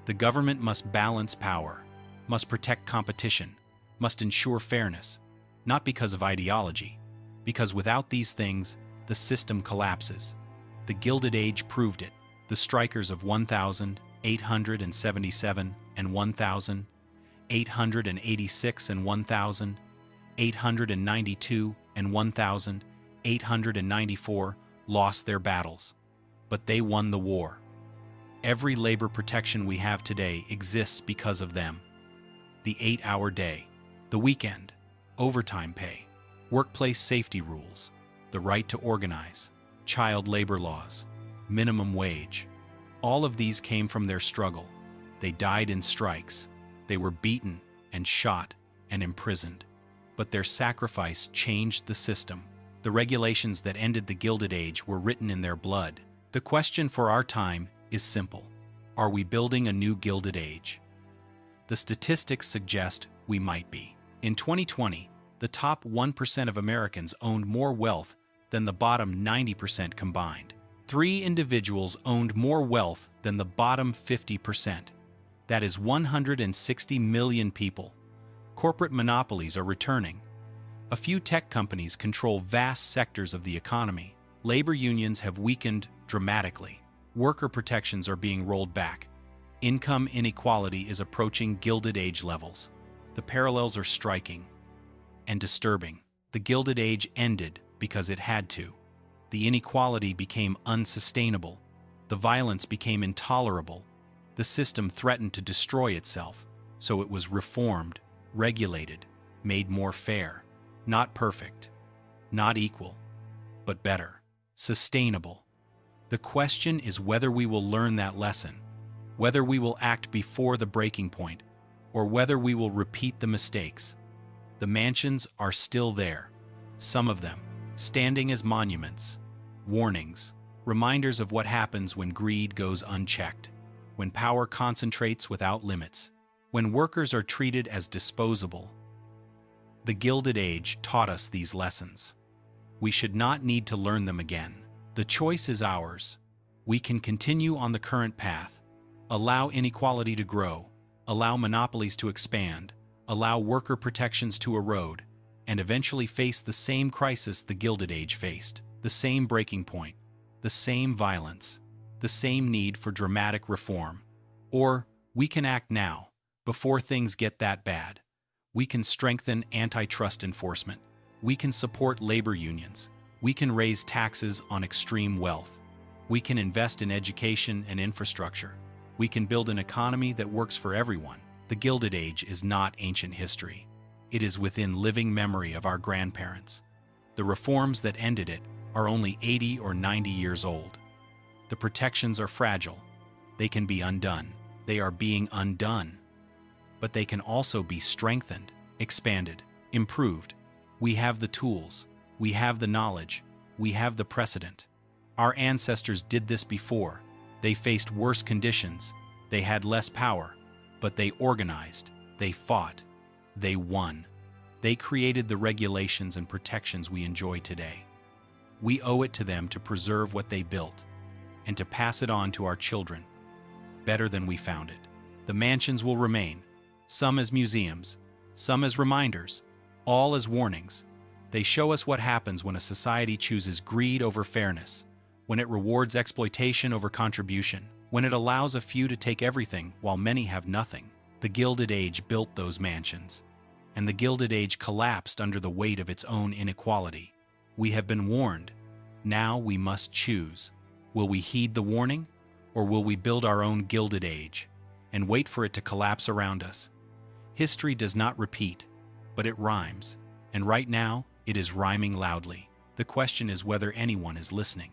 The government must balance power, must protect competition, must ensure fairness, not because of ideology, because without these things, the system collapses. The Gilded Age proved it. The strikers of 1,877 and 1,886 and 1,892 and 1,894 lost their battles, but they won the war. Every labor protection we have today exists because of them. The 8-hour day, the weekend, overtime pay, workplace safety rules, the right to organize, child labor laws, minimum wage. All of these came from their struggle. They died in strikes. They were beaten and shot and imprisoned. But their sacrifice changed the system. The regulations that ended the Gilded Age were written in their blood. The question for our time is simple. Are we building a new Gilded Age? The statistics suggest we might be. In 2020, the top 1% of Americans owned more wealth than the bottom 90% combined. 3 individuals owned more wealth than the bottom 50%. That is 160 million people. Corporate monopolies are returning. A few tech companies control vast sectors of the economy. Labor unions have weakened dramatically. Worker protections are being rolled back. Income inequality is approaching Gilded Age levels. The parallels are striking and disturbing. The Gilded Age ended because it had to. The inequality became unsustainable. The violence became intolerable. The system threatened to destroy itself, so it was reformed, regulated, made more fair. Not perfect, not equal, but better, sustainable. The question is whether we will learn that lesson, whether we will act before the breaking point, or whether we will repeat the mistakes. The mansions are still there, some of them standing as monuments, warnings, reminders of what happens when greed goes unchecked, when power concentrates without limits, when workers are treated as disposable. The Gilded Age taught us these lessons. We should not need to learn them again. The choice is ours. We can continue on the current path, allow inequality to grow, allow monopolies to expand, allow worker protections to erode, and eventually face the same crisis the Gilded Age faced, the same breaking point, the same violence, the same need for dramatic reform. Or we can act now, before things get that bad. We can strengthen antitrust enforcement. We can support labor unions. We can raise taxes on extreme wealth. We can invest in education and infrastructure. We can build an economy that works for everyone. The Gilded Age is not ancient history. It is within living memory of our grandparents. The reforms that ended it are only 80 or 90 years old. The protections are fragile. They can be undone. They are being undone. But they can also be strengthened, expanded, improved. We have the tools. We have the knowledge. We have the precedent. Our ancestors did this before. They faced worse conditions. They had less power. But they organized. They fought. They won. They created the regulations and protections we enjoy today. We owe it to them to preserve what they built and to pass it on to our children, better than we found it. The mansions will remain, some as museums, some as reminders, all as warnings. They show us what happens when a society chooses greed over fairness, when it rewards exploitation over contribution, when it allows a few to take everything while many have nothing. The Gilded Age built those mansions, and the Gilded Age collapsed under the weight of its own inequality. We have been warned. Now we must choose. Will we heed the warning, or will we build our own Gilded Age and wait for it to collapse around us? History does not repeat, but it rhymes, and right now it is rhyming loudly. The question is whether anyone is listening.